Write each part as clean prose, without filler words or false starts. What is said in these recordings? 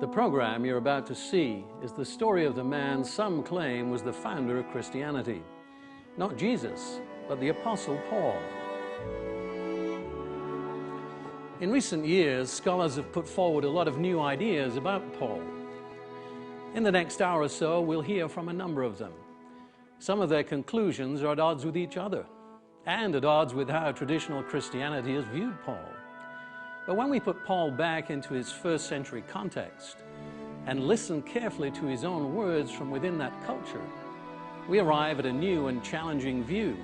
The program you're about to see is the story of the man some claim was the founder of Christianity. Not Jesus, but the Apostle Paul. In recent years, scholars have put forward a lot of new ideas about Paul. In the next hour or so, we'll hear from a number of them. Some of their conclusions are at odds with each other, and at odds with how traditional Christianity has viewed Paul. But when we put Paul back into his first century context and listen carefully to his own words from within that culture, we arrive at a new and challenging view.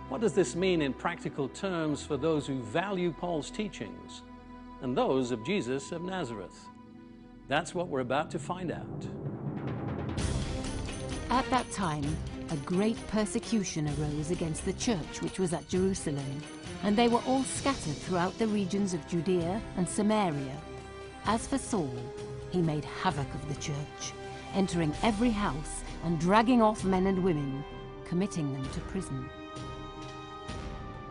What does this mean in practical terms for those who value Paul's teachings and those of Jesus of Nazareth? That's what we're about to find out. At that time, a great persecution arose against the church which was at Jerusalem, and they were all scattered throughout the regions of Judea and Samaria. As for Saul, he made havoc of the church, entering every house and dragging off men and women, committing them to prison.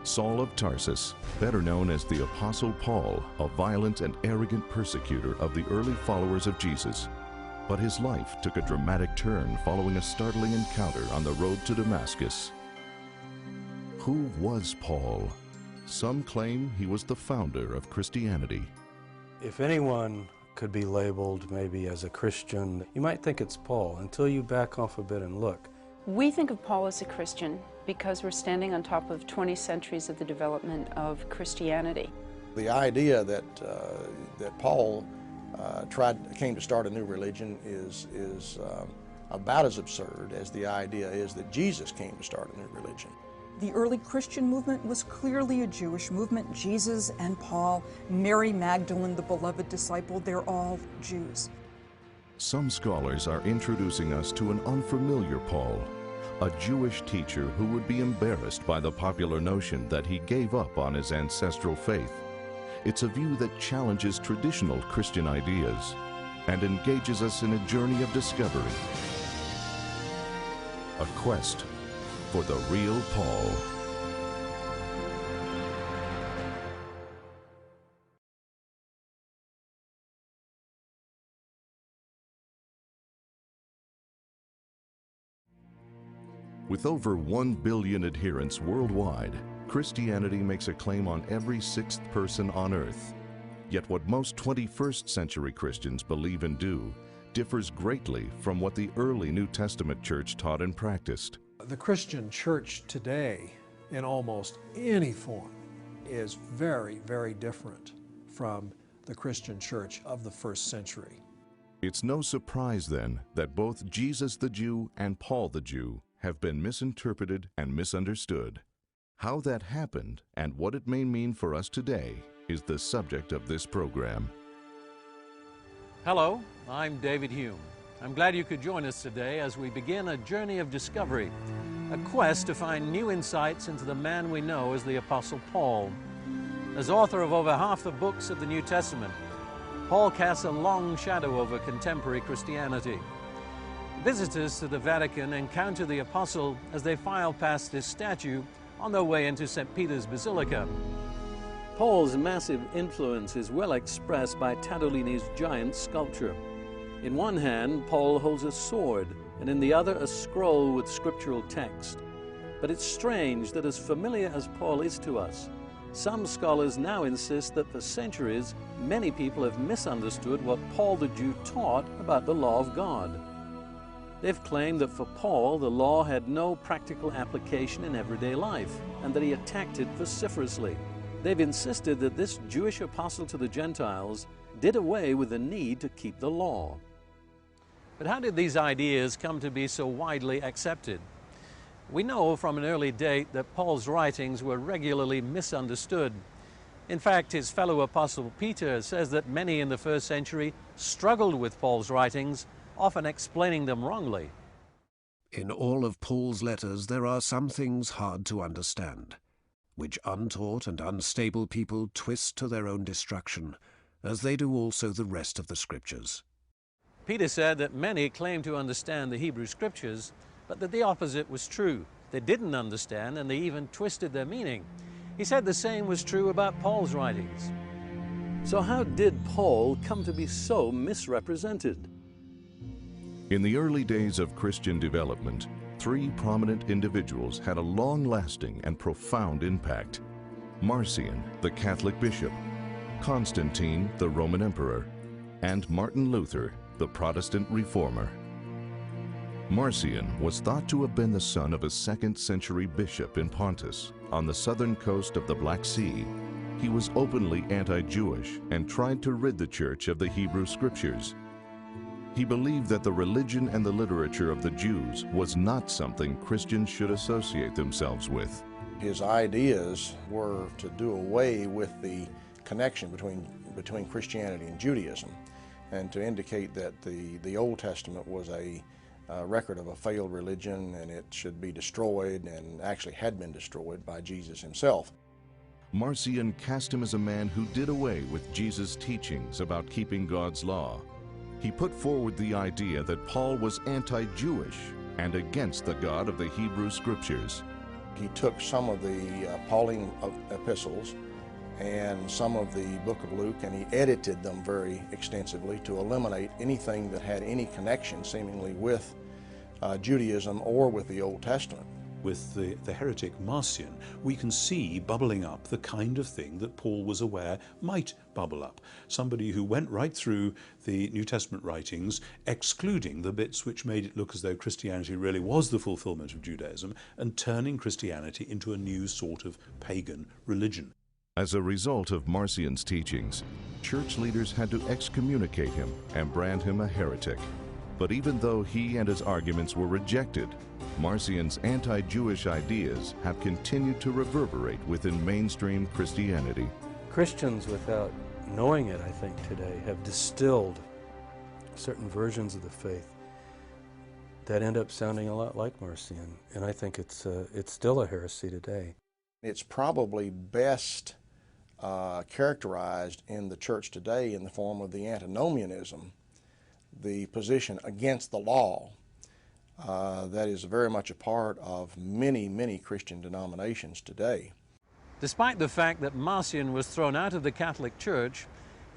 Saul of Tarsus, better known as the Apostle Paul, a violent and arrogant persecutor of the early followers of Jesus. But his life took a dramatic turn following a startling encounter on the road to Damascus. Who was Paul? Some claim he was the founder of Christianity. If anyone could be labeled maybe as a Christian, you might think it's Paul until you back off a bit and look. We think of Paul as a Christian because we're standing on top of 20 centuries of the development of Christianity. The idea that Paul came to start a new religion is about as absurd as the idea is that Jesus came to start a new religion. The early Christian movement was clearly a Jewish movement. Jesus and Paul, Mary Magdalene, the beloved disciple, they're all Jews. Some scholars are introducing us to an unfamiliar Paul, a Jewish teacher who would be embarrassed by the popular notion that he gave up on his ancestral faith. It's a view that challenges traditional Christian ideas and engages us in a journey of discovery. A quest for the real Paul. With over 1 billion adherents worldwide, Christianity makes a claim on every sixth person on earth. Yet what most 21st century Christians believe and do differs greatly from what the early New Testament church taught and practiced. The Christian church today, in almost any form, is very, very different from the Christian church of the first century. It's no surprise then that both Jesus the Jew and Paul the Jew have been misinterpreted and misunderstood. How that happened and what it may mean for us today is the subject of this program. Hello, I'm David Hulme. I'm glad you could join us today as we begin a journey of discovery, a quest to find new insights into the man we know as the Apostle Paul. As author of over half the books of the New Testament, Paul casts a long shadow over contemporary Christianity. Visitors to the Vatican encounter the Apostle as they file past this statue on their way into St. Peter's Basilica. Paul's massive influence is well expressed by Tattolini's giant sculpture. In one hand, Paul holds a sword, and in the other a scroll with scriptural text. But it's strange that as familiar as Paul is to us, some scholars now insist that for centuries, many people have misunderstood what Paul the Jew taught about the law of God. They've claimed that for Paul, the law had no practical application in everyday life, and that he attacked it vociferously. They've insisted that this Jewish apostle to the Gentiles did away with the need to keep the law. But how did these ideas come to be so widely accepted? We know from an early date that Paul's writings were regularly misunderstood. In fact, his fellow apostle Peter says that many in the first century struggled with Paul's writings, often explaining them wrongly. In all of Paul's letters there are some things hard to understand, which untaught and unstable people twist to their own destruction, as they do also the rest of the Scriptures. Peter said that many claimed to understand the Hebrew Scriptures, but that the opposite was true. They didn't understand, and they even twisted their meaning. He said the same was true about Paul's writings. So how did Paul come to be so misrepresented? In the early days of Christian development, three prominent individuals had a long-lasting and profound impact. Marcion, the Catholic bishop, Constantine, the Roman emperor, and Martin Luther, the Protestant reformer. Marcion was thought to have been the son of a 2nd century bishop in Pontus, on the southern coast of the Black Sea. He was openly anti-Jewish and tried to rid the church of the Hebrew scriptures. He believed that the religion and the literature of the Jews was not something Christians should associate themselves with. His ideas were to do away with the connection between Christianity and Judaism, and to indicate that the Old Testament was a record of a failed religion and it should be destroyed, and actually had been destroyed by Jesus himself. Marcion cast him as a man who did away with Jesus' teachings about keeping God's law. He put forward the idea that Paul was anti-Jewish and against the God of the Hebrew Scriptures. He took some of the Pauline epistles and some of the book of Luke, and he edited them very extensively to eliminate anything that had any connection seemingly with Judaism or with the Old Testament. With the heretic Marcion, we can see bubbling up the kind of thing that Paul was aware might bubble up. Somebody who went right through the New Testament writings, excluding the bits which made it look as though Christianity really was the fulfillment of Judaism, and turning Christianity into a new sort of pagan religion. As a result of Marcion's teachings, church leaders had to excommunicate him and brand him a heretic. But even though he and his arguments were rejected, Marcion's anti-Jewish ideas have continued to reverberate within mainstream Christianity. Christians, without knowing it, I think, today, have distilled certain versions of the faith that end up sounding a lot like Marcion, and I think it's still a heresy today. It's probably best characterized in the church today in the form of the antinomianism, the position against the law. That is very much a part of many, many Christian denominations today. Despite the fact that Marcion was thrown out of the Catholic Church,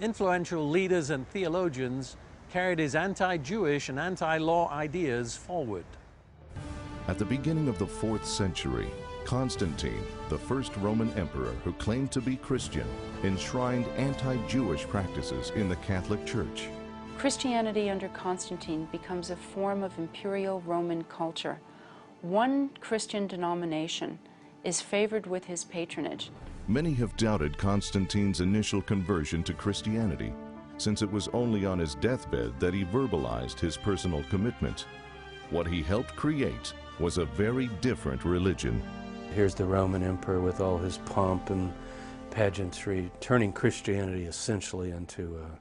influential leaders and theologians carried his anti-Jewish and anti-law ideas forward. At the beginning of the 4th century, Constantine, the first Roman emperor who claimed to be Christian, enshrined anti-Jewish practices in the Catholic Church. Christianity under Constantine becomes a form of imperial Roman culture. One Christian denomination is favored with his patronage. Many have doubted Constantine's initial conversion to Christianity, since it was only on his deathbed that he verbalized his personal commitment. What he helped create was a very different religion. Here's the Roman emperor with all his pomp and pageantry, turning Christianity essentially into a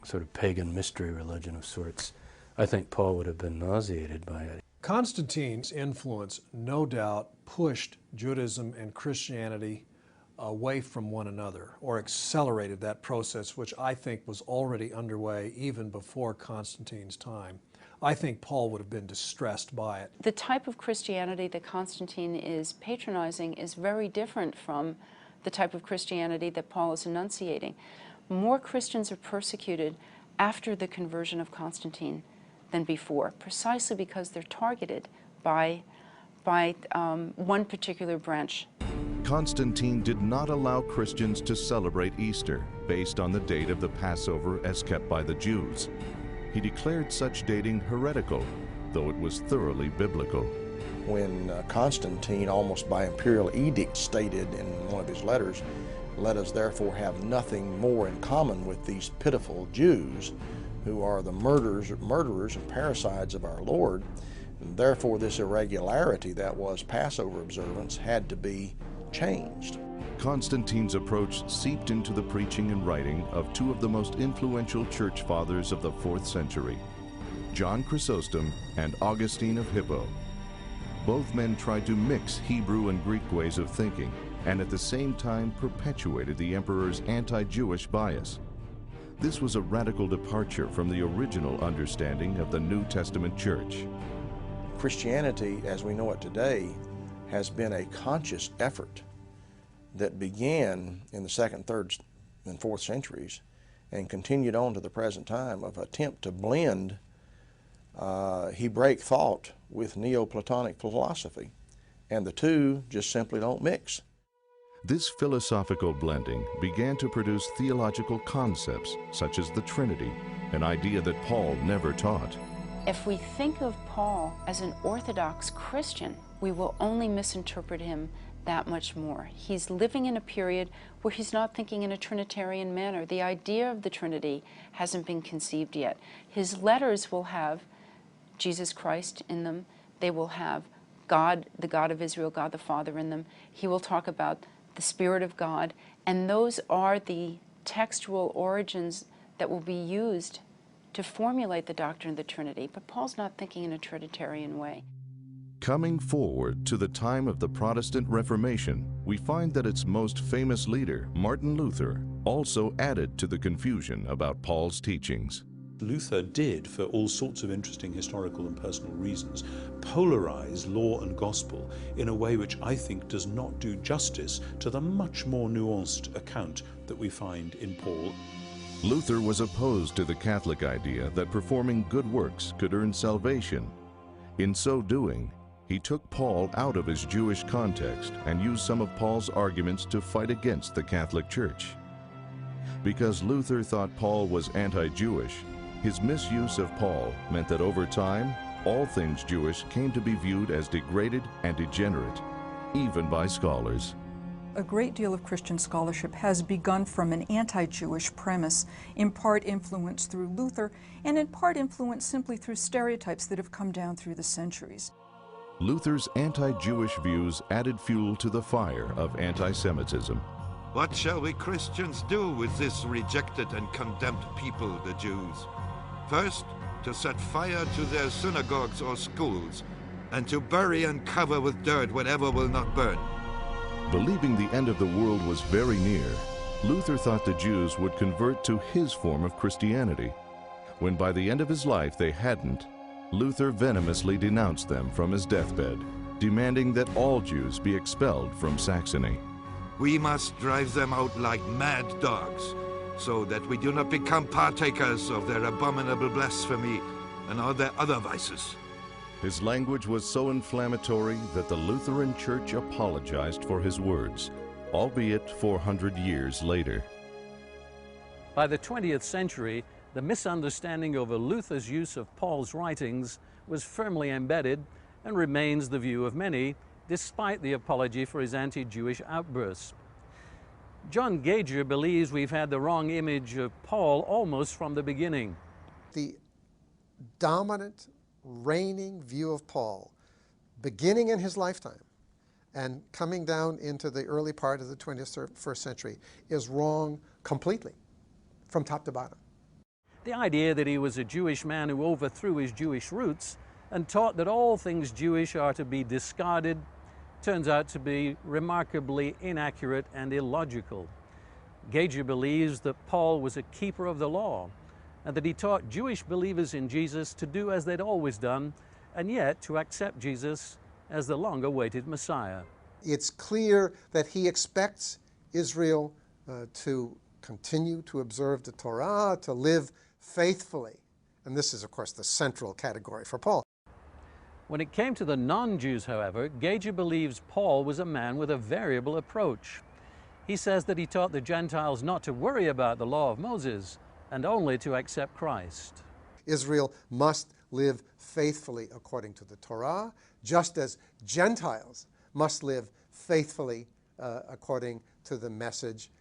sort of pagan mystery religion of sorts. I think Paul would have been nauseated by it. Constantine's influence, no doubt, pushed Judaism and Christianity away from one another, or accelerated that process, which I think was already underway even before Constantine's time. I think Paul would have been distressed by it. The type of Christianity that Constantine is patronizing is very different from the type of Christianity that Paul is enunciating. More Christians are persecuted after the conversion of Constantine than before, precisely because they're targeted by one particular branch. Constantine did not allow Christians to celebrate Easter based on the date of the Passover as kept by the Jews. He declared such dating heretical, though it was thoroughly biblical. When Constantine, almost by imperial edict, stated in one of his letters, "Let us therefore have nothing more in common with these pitiful Jews, who are the murderers and parricides of our Lord," and therefore this irregularity that was Passover observance had to be changed. Constantine's approach seeped into the preaching and writing of two of the most influential church fathers of the 4th century, John Chrysostom and Augustine of Hippo. Both men tried to mix Hebrew and Greek ways of thinking, and at the same time perpetuated the emperor's anti-Jewish bias. This was a radical departure from the original understanding of the New Testament church. Christianity, as we know it today, has been a conscious effort that began in the 2nd and and 4th centuries and continued on to the present time of attempt to blend Hebraic thought with Neoplatonic philosophy, and the two just simply don't mix. This philosophical blending began to produce theological concepts such as the Trinity, an idea that Paul never taught. If we think of Paul as an Orthodox Christian, we will only misinterpret him that much more. He's living in a period where he's not thinking in a Trinitarian manner. The idea of the Trinity hasn't been conceived yet. His letters will have Jesus Christ in them. They will have God, the God of Israel, God the Father in them. He will talk about the Spirit of God, and those are the textual origins that will be used to formulate the doctrine of the Trinity. But Paul's not thinking in a Trinitarian way. Coming forward to the time of the Protestant Reformation, we find that its most famous leader, Martin Luther, also added to the confusion about Paul's teachings. Luther did, for all sorts of interesting historical and personal reasons, polarize law and gospel in a way which I think does not do justice to the much more nuanced account that we find in Paul. Luther was opposed to the Catholic idea that performing good works could earn salvation. In so doing, he took Paul out of his Jewish context and used some of Paul's arguments to fight against the Catholic Church. Because Luther thought Paul was anti-Jewish, his misuse of Paul meant that over time, all things Jewish came to be viewed as degraded and degenerate, even by scholars. A great deal of Christian scholarship has begun from an anti-Jewish premise, in part influenced through Luther, and in part influenced simply through stereotypes that have come down through the centuries. Luther's anti-Jewish views added fuel to the fire of anti-Semitism. What shall we Christians do with this rejected and condemned people, the Jews? First, to set fire to their synagogues or schools, and to bury and cover with dirt whatever will not burn. Believing the end of the world was very near, Luther thought the Jews would convert to his form of Christianity. When by the end of his life they hadn't, Luther venomously denounced them from his deathbed, demanding that all Jews be expelled from Saxony. We must drive them out like mad dogs, so that we do not become partakers of their abominable blasphemy and all their other vices. His language was so inflammatory that the Lutheran Church apologized for his words, albeit 400 years later. By the 20th century, the misunderstanding over Luther's use of Paul's writings was firmly embedded and remains the view of many, despite the apology for his anti-Jewish outbursts. John Gager believes we've had the wrong image of Paul almost from the beginning. The dominant, reigning view of Paul, beginning in his lifetime and coming down into the early part of the 21st century, is wrong completely, from top to bottom. The idea that he was a Jewish man who overthrew his Jewish roots and taught that all things Jewish are to be discarded turns out to be remarkably inaccurate and illogical. Gager believes that Paul was a keeper of the law and that he taught Jewish believers in Jesus to do as they'd always done and yet to accept Jesus as the long-awaited Messiah. It's clear that he expects Israel to continue to observe the Torah, to live faithfully. And this is, of course, the central category for Paul. When it came to the non-Jews, however, Gager believes Paul was a man with a variable approach. He says that he taught the Gentiles not to worry about the law of Moses and only to accept Christ. Israel must live faithfully according to the Torah, just as Gentiles must live faithfully according to the message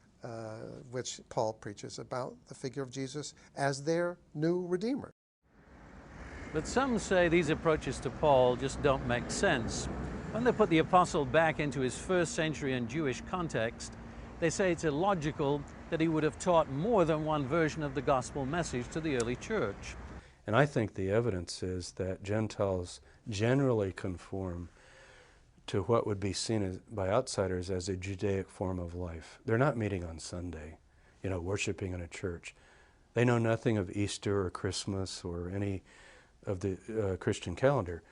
which Paul preaches about the figure of Jesus as their new Redeemer. But some say these approaches to Paul just don't make sense. When they put the apostle back into his first century and Jewish context, they say it's illogical that he would have taught more than one version of the gospel message to the early church. And I think the evidence is that Gentiles generally conform to what would be seen as, by outsiders as a Judaic form of life. They're not meeting on Sunday, worshiping in a church. They know nothing of Easter or Christmas or any of the Christian calendar.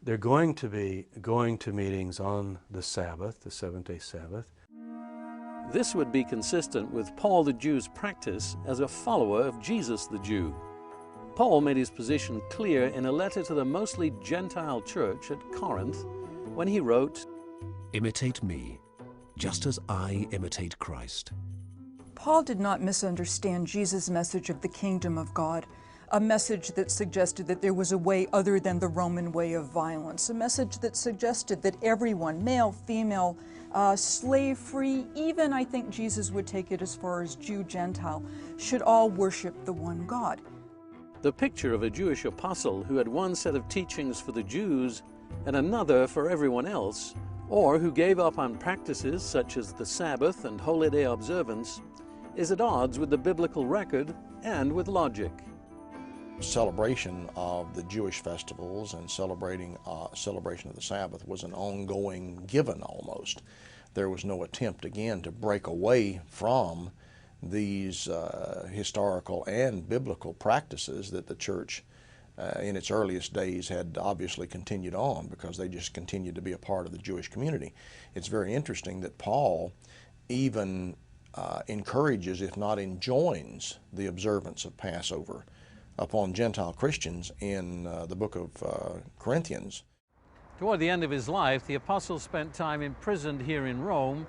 They're going to be going to meetings on the Sabbath, the seventh-day Sabbath. This would be consistent with Paul the Jew's practice as a follower of Jesus the Jew. Paul made his position clear in a letter to the mostly Gentile church at Corinth when he wrote, "Imitate me, just as I imitate Christ." Paul did not misunderstand Jesus' message of the kingdom of God, a message that suggested that there was a way other than the Roman way of violence, a message that suggested that everyone, male, female, slave-free, even I think Jesus would take it as far as Jew, Gentile, should all worship the one God. The picture of a Jewish apostle who had one set of teachings for the Jews and another for everyone else, or who gave up on practices such as the Sabbath and holy day observance, is at odds with the biblical record and with logic. Celebration of the Jewish festivals and celebration of the Sabbath was an ongoing given almost. There was no attempt again to break away from these historical and biblical practices that the church in its earliest days had obviously continued on because they just continued to be a part of the Jewish community. It's very interesting that Paul even encourages, if not enjoins, the observance of Passover upon Gentile Christians in the book of Corinthians. Toward the end of his life, the apostle spent time imprisoned here in Rome,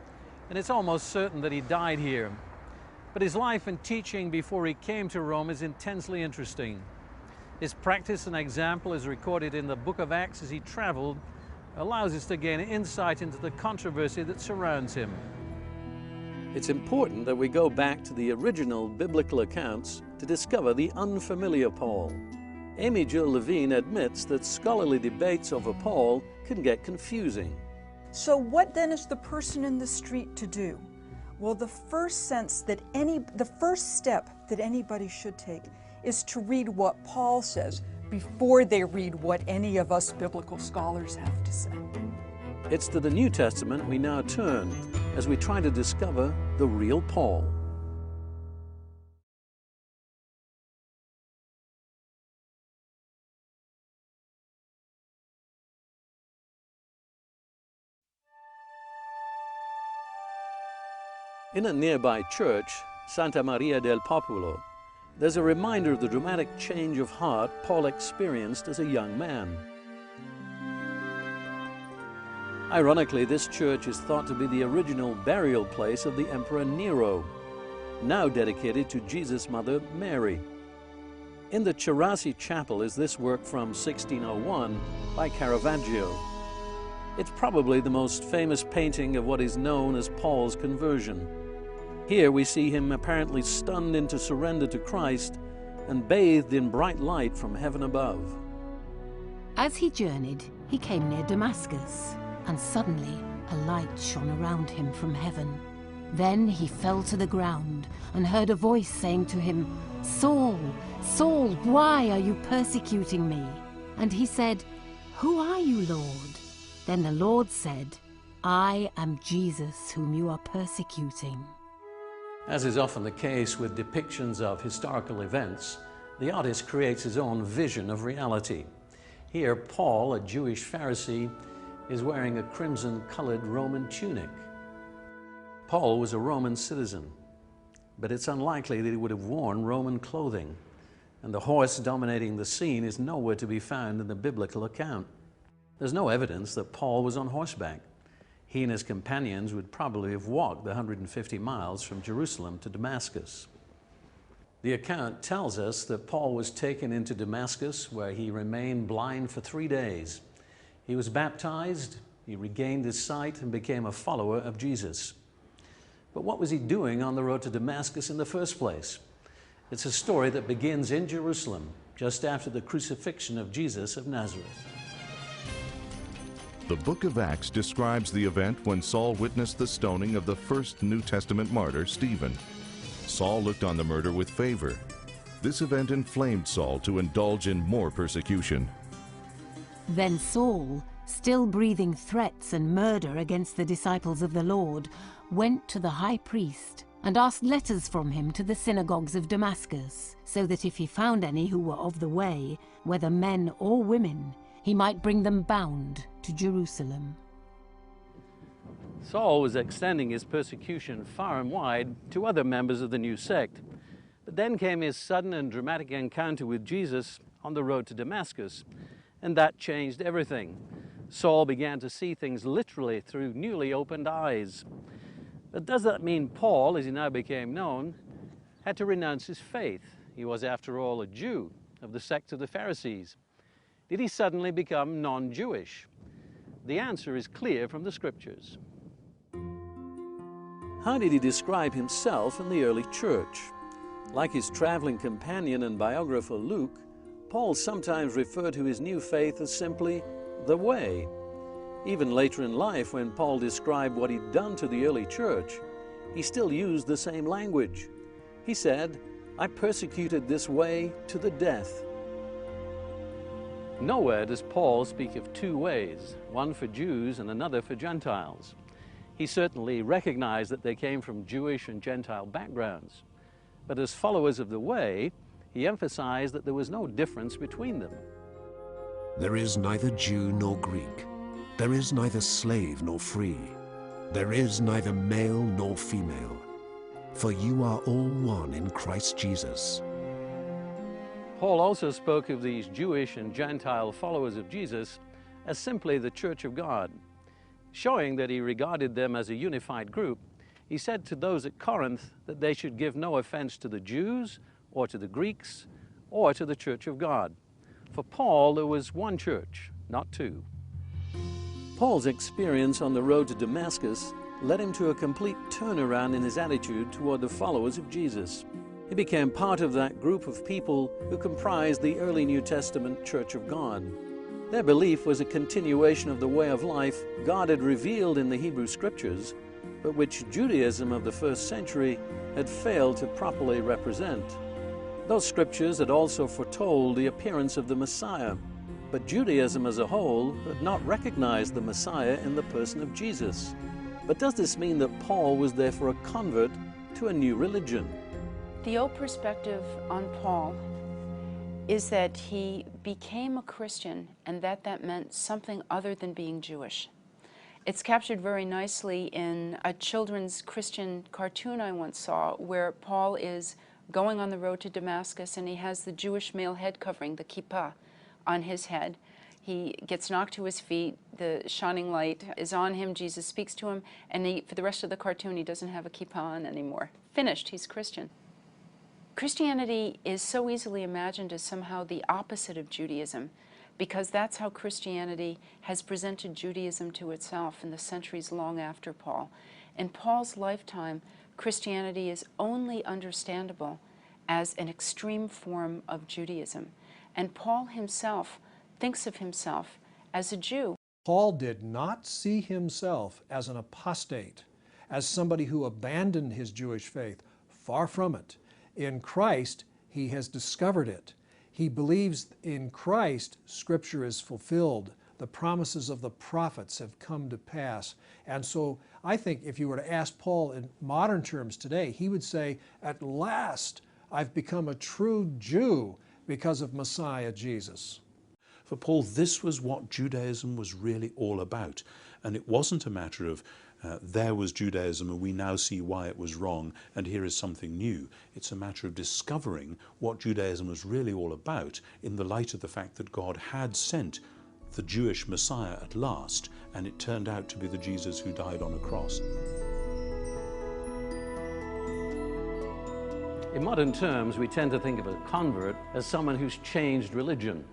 and it's almost certain that he died here. But his life and teaching before he came to Rome is intensely interesting. His practice and example, as recorded in the book of Acts as he traveled, allows us to gain insight into the controversy that surrounds him. It's important that we go back to the original biblical accounts to discover the unfamiliar Paul. Amy Jill Levine admits that scholarly debates over Paul can get confusing. So what then is the person in the street to do? Well, the first step that anybody should take is to read what Paul says before they read what any of us biblical scholars have to say. It's to the New Testament we now turn as we try to discover the real Paul. In a nearby church, Santa Maria del Popolo, there's a reminder of the dramatic change of heart Paul experienced as a young man. Ironically, this church is thought to be the original burial place of the Emperor Nero, now dedicated to Jesus' mother, Mary. In the Cerasi Chapel is this work from 1601 by Caravaggio. It's probably the most famous painting of what is known as Paul's conversion. Here we see him apparently stunned into surrender to Christ and bathed in bright light from heaven above. As he journeyed, he came near Damascus, and suddenly a light shone around him from heaven. Then he fell to the ground and heard a voice saying to him, "Saul, Saul, why are you persecuting me?" And he said, "Who are you, Lord?" Then the Lord said, "I am Jesus whom you are persecuting." As is often the case with depictions of historical events, the artist creates his own vision of reality. Here, Paul, a Jewish Pharisee, is wearing a crimson-colored Roman tunic. Paul was a Roman citizen, but it's unlikely that he would have worn Roman clothing, and the horse dominating the scene is nowhere to be found in the biblical account. There's no evidence that Paul was on horseback. He and his companions would probably have walked the 150 miles from Jerusalem to Damascus. The account tells us that Paul was taken into Damascus, where he remained blind for 3 days. He was baptized, he regained his sight, and became a follower of Jesus. But what was he doing on the road to Damascus in the first place? It's a story that begins in Jerusalem, just after the crucifixion of Jesus of Nazareth. The book of Acts describes the event when Saul witnessed the stoning of the first New Testament martyr, Stephen. Saul looked on the murder with favor. This event inflamed Saul to indulge in more persecution. Then Saul, still breathing threats and murder against the disciples of the Lord, went to the high priest and asked letters from him to the synagogues of Damascus, so that if he found any who were of the way, whether men or women, he might bring them bound to Jerusalem. Saul was extending his persecution far and wide to other members of the new sect. But then came his sudden and dramatic encounter with Jesus on the road to Damascus, and that changed everything. Saul began to see things literally through newly opened eyes. But does that mean Paul, as he now became known, had to renounce his faith? He was, after all, a Jew of the sect of the Pharisees. Did he suddenly become non-Jewish? The answer is clear from the Scriptures. How did he describe himself in the early church? Like his traveling companion and biographer Luke, Paul sometimes referred to his new faith as simply the way. Even later in life, when Paul described what he'd done to the early church, he still used the same language. He said, "I persecuted this way to the death." Nowhere does Paul speak of two ways, one for Jews and another for Gentiles. He certainly recognized that they came from Jewish and Gentile backgrounds. But as followers of the way, he emphasized that there was no difference between them. There is neither Jew nor Greek. There is neither slave nor free. There is neither male nor female. For you are all one in Christ Jesus. Paul also spoke of these Jewish and Gentile followers of Jesus as simply the Church of God. Showing that he regarded them as a unified group, he said to those at Corinth that they should give no offense to the Jews or to the Greeks or to the Church of God. For Paul, there was one church, not two. Paul's experience on the road to Damascus led him to a complete turnaround in his attitude toward the followers of Jesus. He became part of that group of people who comprised the early New Testament Church of God. Their belief was a continuation of the way of life God had revealed in the Hebrew Scriptures, but which Judaism of the first century had failed to properly represent. Those scriptures had also foretold the appearance of the Messiah, but Judaism as a whole had not recognized the Messiah in the person of Jesus. But does this mean that Paul was therefore a convert to a new religion? The old perspective on Paul is that he became a Christian and that meant something other than being Jewish. It's captured very nicely in a children's Christian cartoon I once saw, where Paul is going on the road to Damascus and he has the Jewish male head covering, the kippah, on his head. He gets knocked to his feet, the shining light is on him, Jesus speaks to him, and for the rest of the cartoon he doesn't have a kippah on anymore. Finished, he's Christian. Christianity is so easily imagined as somehow the opposite of Judaism, because that's how Christianity has presented Judaism to itself in the centuries long after Paul. In Paul's lifetime, Christianity is only understandable as an extreme form of Judaism. And Paul himself thinks of himself as a Jew. Paul did not see himself as an apostate, as somebody who abandoned his Jewish faith. Far from it. In Christ, he has discovered it. He believes in Christ, Scripture is fulfilled. The promises of the prophets have come to pass. And so I think if you were to ask Paul in modern terms today, he would say, at last I've become a true Jew because of Messiah Jesus. For Paul, this was what Judaism was really all about. And it wasn't a matter of there was Judaism and we now see why it was wrong and here is something new. It's a matter of discovering what Judaism was really all about in the light of the fact that God had sent the Jewish Messiah at last, and it turned out to be the Jesus who died on a cross. In modern terms, we tend to think of a convert as someone who's changed religion.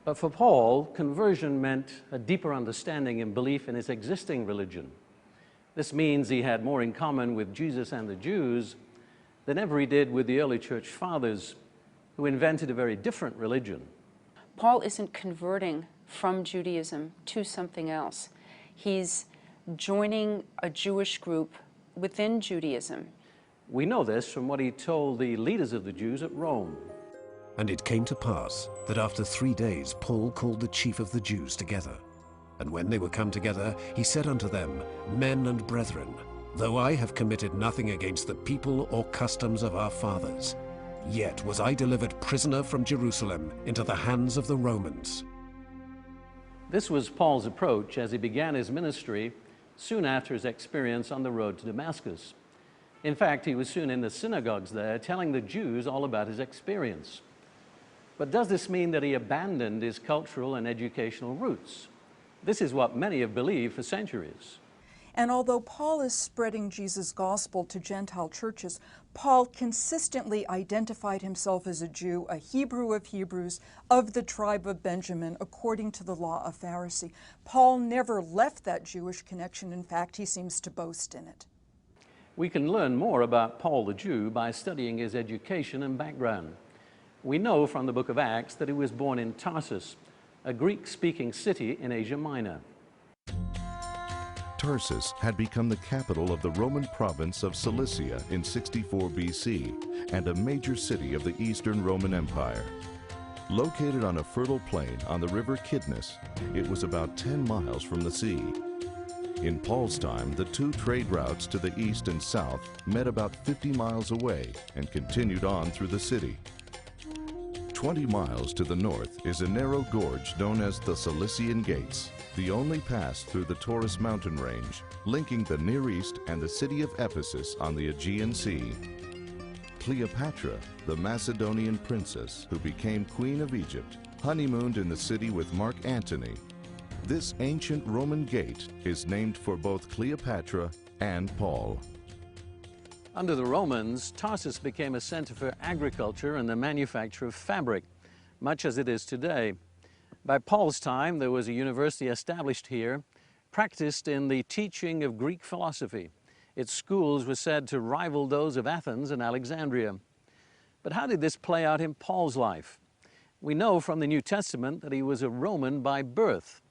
But for Paul, conversion meant a deeper understanding and belief in his existing religion. This means he had more in common with Jesus and the Jews than ever he did with the early church fathers, who invented a very different religion. Paul isn't converting from Judaism to something else. He's joining a Jewish group within Judaism. We know this from what he told the leaders of the Jews at Rome. And it came to pass that after 3 days Paul called the chief of the Jews together. And when they were come together, he said unto them, Men and brethren, though I have committed nothing against the people or customs of our fathers, yet was I delivered prisoner from Jerusalem into the hands of the Romans. This was Paul's approach as he began his ministry soon after his experience on the road to Damascus. In fact, he was soon in the synagogues there telling the Jews all about his experience. But does this mean that he abandoned his cultural and educational roots? This is what many have believed for centuries. And although Paul is spreading Jesus' gospel to Gentile churches, Paul consistently identified himself as a Jew, a Hebrew of Hebrews, of the tribe of Benjamin, according to the law of Pharisee. Paul never left that Jewish connection. In fact, he seems to boast in it. We can learn more about Paul the Jew by studying his education and background. We know from the book of Acts that he was born in Tarsus, a Greek-speaking city in Asia Minor. Tarsus had become the capital of the Roman province of Cilicia in 64 BC and a major city of the Eastern Roman Empire. Located on a fertile plain on the river Kidnus, it was about 10 miles from the sea. In Paul's time, the two trade routes to the east and south met about 50 miles away and continued on through the city. 20 miles to the north is a narrow gorge known as the Cilician Gates, the only pass through the Taurus mountain range, linking the Near East and the city of Ephesus on the Aegean Sea. Cleopatra, the Macedonian princess who became Queen of Egypt, honeymooned in the city with Mark Antony. This ancient Roman gate is named for both Cleopatra and Paul. Under the Romans, Tarsus became a center for agriculture and the manufacture of fabric, much as it is today. By Paul's time, there was a university established here, practiced in the teaching of Greek philosophy. Its schools were said to rival those of Athens and Alexandria. But how did this play out in Paul's life? We know from the New Testament that he was a Roman by birth,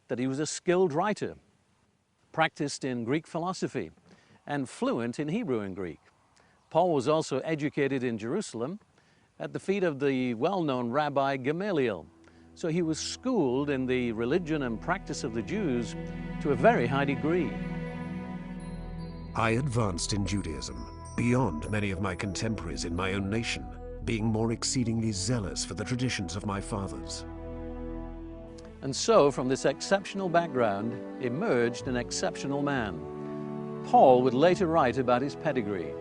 that he was a skilled writer, practiced in Greek philosophy, and fluent in Hebrew and Greek. Paul was also educated in Jerusalem at the feet of the well-known Rabbi Gamaliel. So he was schooled in the religion and practice of the Jews to a very high degree. I advanced in Judaism beyond many of my contemporaries in my own nation, being more exceedingly zealous for the traditions of my fathers. And so, from this exceptional background, emerged an exceptional man. Paul would later write about his pedigree.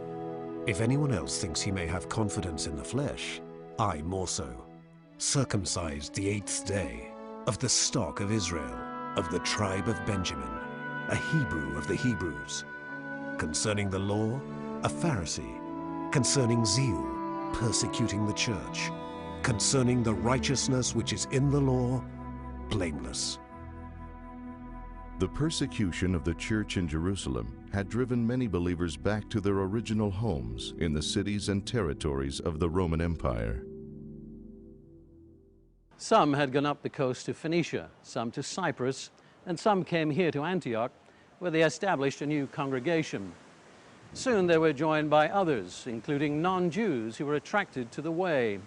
If anyone else thinks he may have confidence in the flesh, I more so. Circumcised the 8th day, of the stock of Israel, of the tribe of Benjamin, a Hebrew of the Hebrews. Concerning the law, a Pharisee. Concerning zeal, persecuting the church. Concerning the righteousness which is in the law, blameless. The persecution of the church in Jerusalem had driven many believers back to their original homes in the cities and territories of the Roman Empire. Some had gone up the coast to Phoenicia, some to Cyprus, and some came here to Antioch, where they established a new congregation. Soon they were joined by others, including non-Jews who were attracted to the way.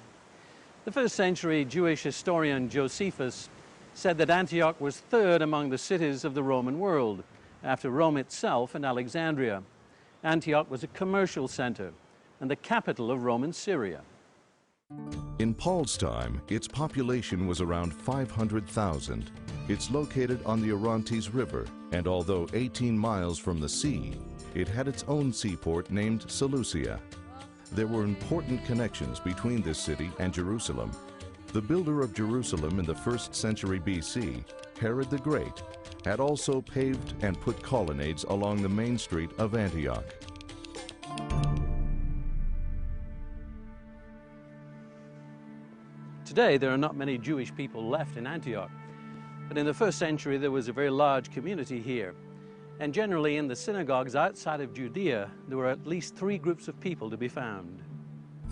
The first-century Jewish historian Josephus said that Antioch was third among the cities of the Roman world, after Rome itself and Alexandria. Antioch was a commercial center and the capital of Roman Syria. In Paul's time, its population was around 500,000. It's located on the Orontes River, and although 18 miles from the sea, it had its own seaport named Seleucia. There were important connections between this city and Jerusalem. The builder of Jerusalem in the 1st century BC, Herod the Great, had also paved and put colonnades along the main street of Antioch. Today, there are not many Jewish people left in Antioch, but in the 1st century, there was a very large community here. And generally, in the synagogues outside of Judea, there were at least 3 groups of people to be found.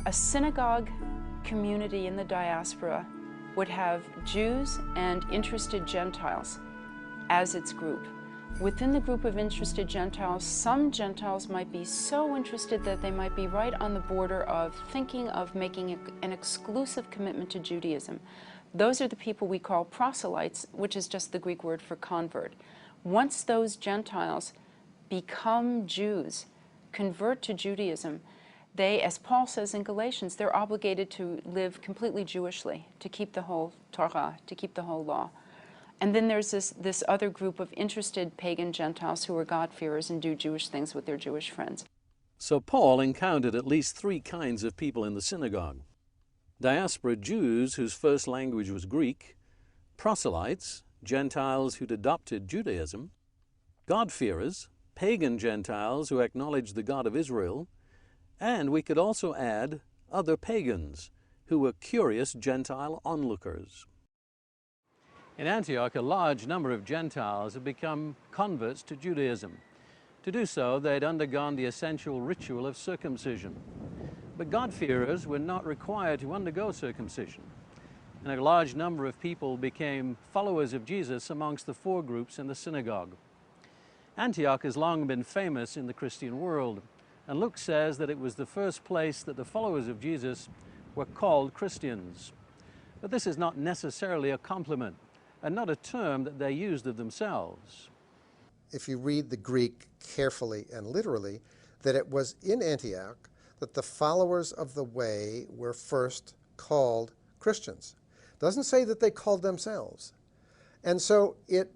A synagogue community in the diaspora would have Jews and interested Gentiles as its group. Within the group of interested Gentiles, some Gentiles might be so interested that they might be right on the border of thinking of making an exclusive commitment to Judaism. Those are the people we call proselytes, which is just the Greek word for convert. Once those Gentiles become Jews, convert to Judaism, they, as Paul says in Galatians, they're obligated to live completely Jewishly, to keep the whole Torah, to keep the whole law. And then there's this other group of interested pagan Gentiles who are God-fearers and do Jewish things with their Jewish friends. So Paul encountered at least three kinds of people in the synagogue: diaspora Jews whose first language was Greek, proselytes, Gentiles who'd adopted Judaism, God-fearers, pagan Gentiles who acknowledged the God of Israel, and we could also add other pagans who were curious Gentile onlookers. In Antioch, a large number of Gentiles had become converts to Judaism. To do so, they'd undergone the essential ritual of circumcision. But God-fearers were not required to undergo circumcision, and a large number of people became followers of Jesus amongst the four groups in the synagogue. Antioch has long been famous in the Christian world, and Luke says that it was the first place that the followers of Jesus were called Christians. But this is not necessarily a compliment, and not a term that they used of themselves. If you read the Greek carefully and literally, that it was in Antioch that the followers of the way were first called Christians. It doesn't say that they called themselves. And so it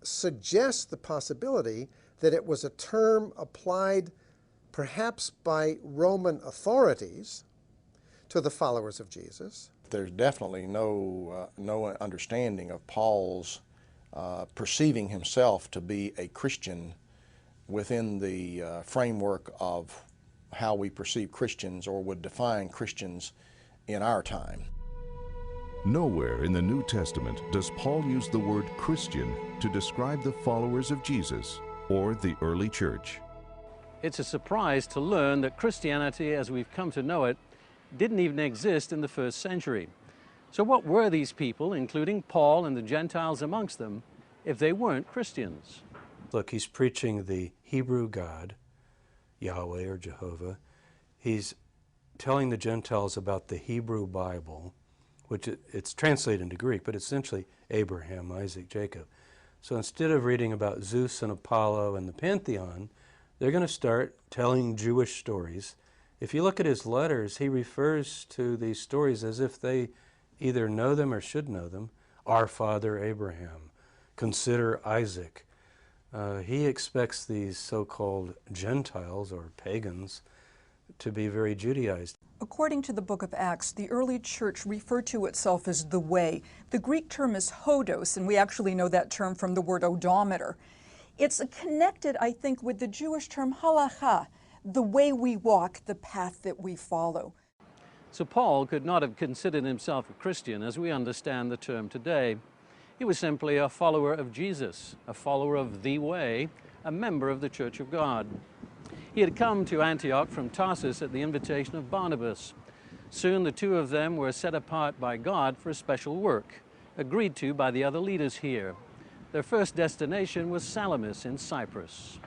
suggests the possibility that it was a term applied perhaps by Roman authorities to the followers of Jesus. There's definitely no understanding of Paul's perceiving himself to be a Christian within the framework of how we perceive Christians or would define Christians in our time. Nowhere in the New Testament does Paul use the word Christian to describe the followers of Jesus or the early church. It's a surprise to learn that Christianity, as we've come to know it, didn't even exist in the first century. So what were these people, including Paul and the Gentiles amongst them, if they weren't Christians? Look, he's preaching the Hebrew God, Yahweh or Jehovah. He's telling the Gentiles about the Hebrew Bible, which it's translated into Greek, but essentially Abraham, Isaac, Jacob. So instead of reading about Zeus and Apollo and the Pantheon, they're going to start telling Jewish stories. If you look at his letters, he refers to these stories as if they either know them or should know them. Our father Abraham, consider Isaac. He expects these so-called Gentiles or pagans to be very Judaized. According to the book of Acts, the early church referred to itself as the way. The Greek term is hodos, and we actually know that term from the word odometer. It's connected, I think, with the Jewish term halakha, the way we walk, the path that we follow. So Paul could not have considered himself a Christian as we understand the term today. He was simply a follower of Jesus, a follower of the way, a member of the Church of God. He had come to Antioch from Tarsus at the invitation of Barnabas. Soon the two of them were set apart by God for a special work, agreed to by the other leaders here. Their first destination was Salamis in Cyprus.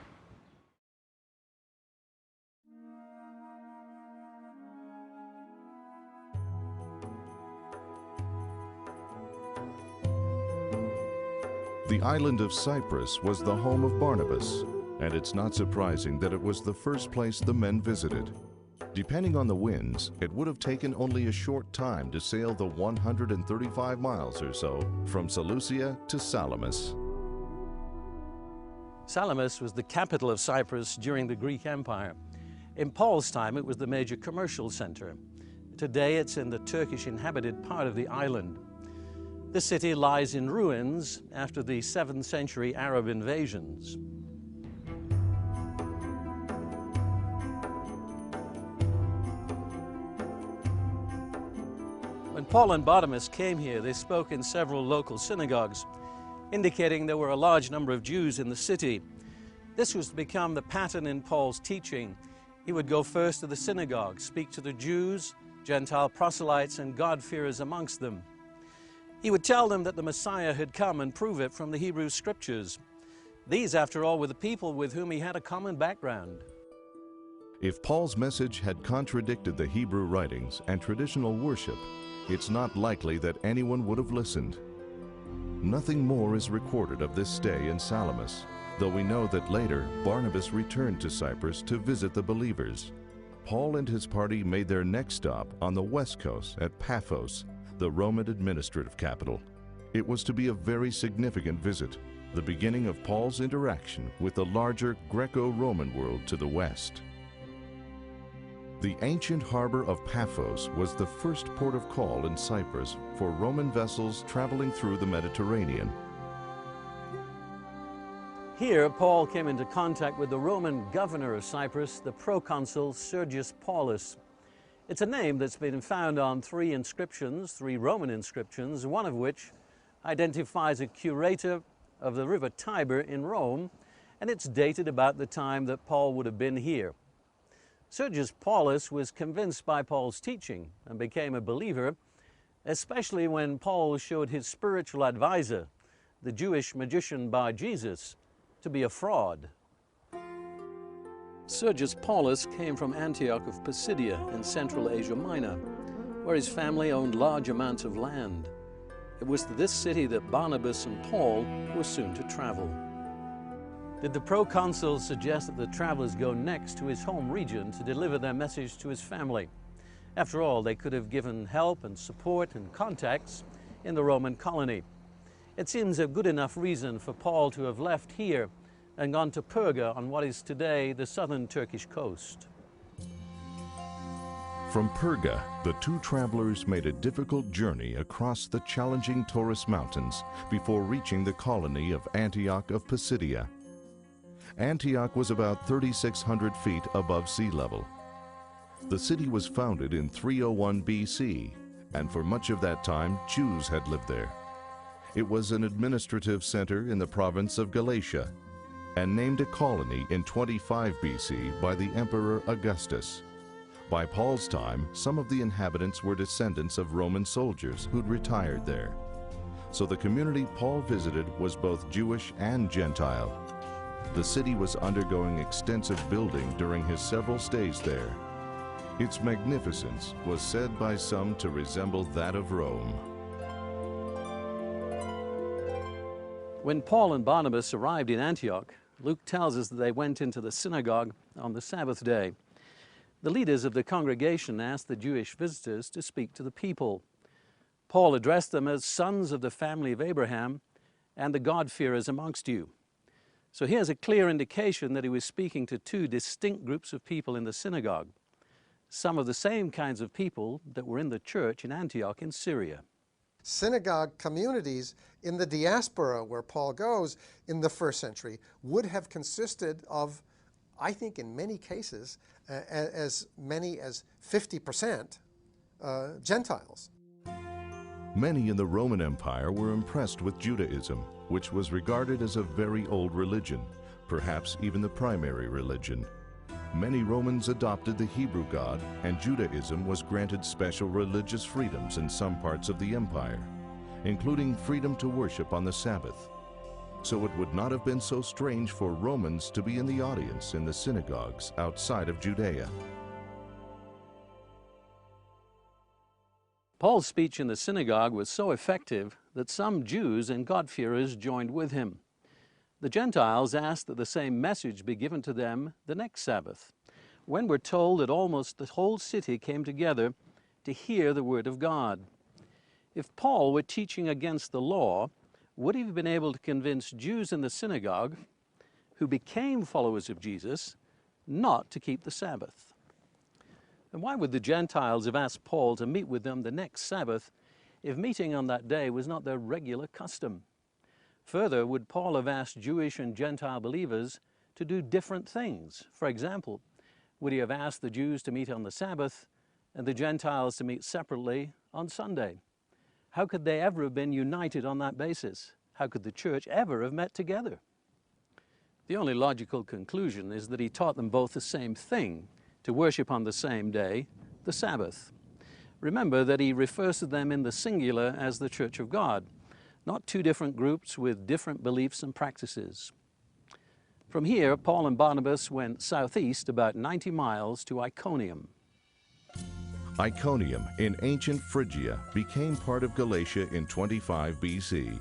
The island of Cyprus was the home of Barnabas, and it's not surprising that it was the first place the men visited. Depending on the winds, it would have taken only a short time to sail the 135 miles or so from Seleucia to Salamis. Salamis was the capital of Cyprus during the Greek Empire. In Paul's time, it was the major commercial center. Today, it's in the Turkish-inhabited part of the island. The city lies in ruins after the 7th century Arab invasions. When Paul and Barnabas came here, they spoke in several local synagogues, indicating there were a large number of Jews in the city. This was to become the pattern in Paul's teaching. He would go first to the synagogue, speak to the Jews, Gentile proselytes, and God-fearers amongst them. He would tell them that the Messiah had come and prove it from the Hebrew Scriptures. These, after all, were the people with whom he had a common background. If Paul's message had contradicted the Hebrew writings and traditional worship, it's not likely that anyone would have listened. Nothing more is recorded of this stay in Salamis, though we know that later Barnabas returned to Cyprus to visit the believers. Paul and his party made their next stop on the west coast at Paphos, the Roman administrative capital. It was to be a very significant visit, the beginning of Paul's interaction with the larger Greco-Roman world to the west. The ancient harbor of Paphos was the first port of call in Cyprus for Roman vessels traveling through the Mediterranean. Here, Paul came into contact with the Roman governor of Cyprus, the proconsul Sergius Paulus. It's a name that's been found on three Roman inscriptions, one of which identifies a curator of the river Tiber in Rome, and it's dated about the time that Paul would have been here. Sergius Paulus was convinced by Paul's teaching and became a believer, especially when Paul showed his spiritual advisor, the Jewish magician Bar Jesus, to be a fraud. Sergius Paulus came from Antioch of Pisidia in Central Asia Minor, where his family owned large amounts of land. It was to this city that Barnabas and Paul were soon to travel. Did the proconsul suggest that the travelers go next to his home region to deliver their message to his family? After all, they could have given help and support and contacts in the Roman colony. It seems a good enough reason for Paul to have left here and gone to Perga on what is today the southern Turkish coast. From Perga, the two travelers made a difficult journey across the challenging Taurus Mountains before reaching the colony of Antioch of Pisidia. Antioch was about 3,600 feet above sea level. The city was founded in 301 BC, and for much of that time, Jews had lived there. It was an administrative center in the province of Galatia, and named a colony in 25 BC by the Emperor Augustus. By Paul's time, some of the inhabitants were descendants of Roman soldiers who'd retired there. So the community Paul visited was both Jewish and Gentile. The city was undergoing extensive building during his several stays there. Its magnificence was said by some to resemble that of Rome. When Paul and Barnabas arrived in Antioch, Luke tells us that they went into the synagogue on the Sabbath day. The leaders of the congregation asked the Jewish visitors to speak to the people. Paul addressed them as sons of the family of Abraham and the God-fearers amongst you. So here's a clear indication that he was speaking to two distinct groups of people in the synagogue, some of the same kinds of people that were in the church in Antioch in Syria. Synagogue communities in the diaspora where Paul goes in the first century would have consisted of, I think in many cases, as many as 50% Gentiles. Many in the Roman Empire were impressed with Judaism, which was regarded as a very old religion, perhaps even the primary religion. Many Romans adopted the Hebrew God, and Judaism was granted special religious freedoms in some parts of the empire, including freedom to worship on the Sabbath. So it would not have been so strange for Romans to be in the audience in the synagogues outside of Judea. Paul's speech in the synagogue was so effective that some Jews and God-fearers joined with him. The Gentiles asked that the same message be given to them the next Sabbath, when we're told that almost the whole city came together to hear the word of God. If Paul were teaching against the law, would he have been able to convince Jews in the synagogue, who became followers of Jesus, not to keep the Sabbath? And why would the Gentiles have asked Paul to meet with them the next Sabbath if meeting on that day was not their regular custom? Further, would Paul have asked Jewish and Gentile believers to do different things? For example, would he have asked the Jews to meet on the Sabbath and the Gentiles to meet separately on Sunday? How could they ever have been united on that basis? How could the church ever have met together? The only logical conclusion is that he taught them both the same thing, to worship on the same day, the Sabbath. Remember that he refers to them in the singular as the Church of God, not two different groups with different beliefs and practices. From here, Paul and Barnabas went southeast about 90 miles to Iconium. Iconium in ancient Phrygia became part of Galatia in 25 BC.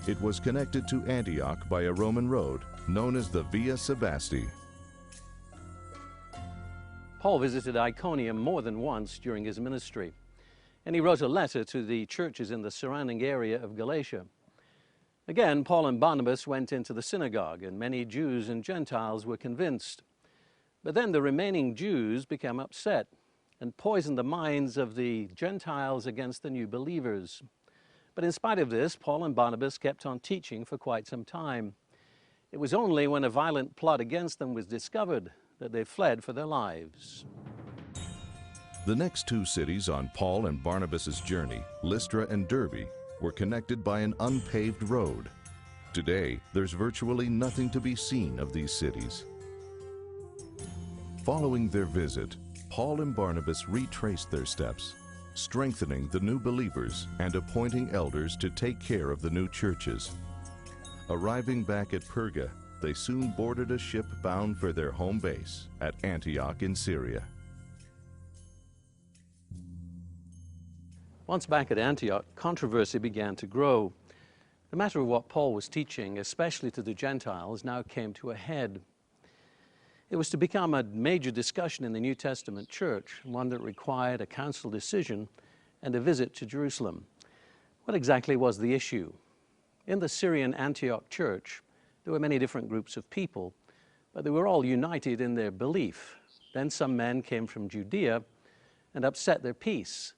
It was connected to Antioch by a Roman road known as the Via Sebasti. Paul visited Iconium more than once during his ministry. and he wrote a letter to the churches in the surrounding area of Galatia. Again, Paul and Barnabas went into the synagogue, and many Jews and Gentiles were convinced. But then the remaining Jews became upset and poisoned the minds of the Gentiles against the new believers. But in spite of this, Paul and Barnabas kept on teaching for quite some time. It was only when a violent plot against them was discovered that they fled for their lives. The next two cities on Paul and Barnabas' journey, Lystra and Derbe, were connected by an unpaved road. Today, there's virtually nothing to be seen of these cities. Following their visit, Paul and Barnabas retraced their steps, strengthening the new believers and appointing elders to take care of the new churches. Arriving back at Perga, they soon boarded a ship bound for their home base at Antioch in Syria. Once back at Antioch, controversy began to grow. The matter of what Paul was teaching, especially to the Gentiles, now came to a head. It was to become a major discussion in the New Testament church, one that required a council decision and a visit to Jerusalem. What exactly was the issue? In the Syrian Antioch church, there were many different groups of people, but they were all united in their belief. Then some men came from Judea and upset their peace.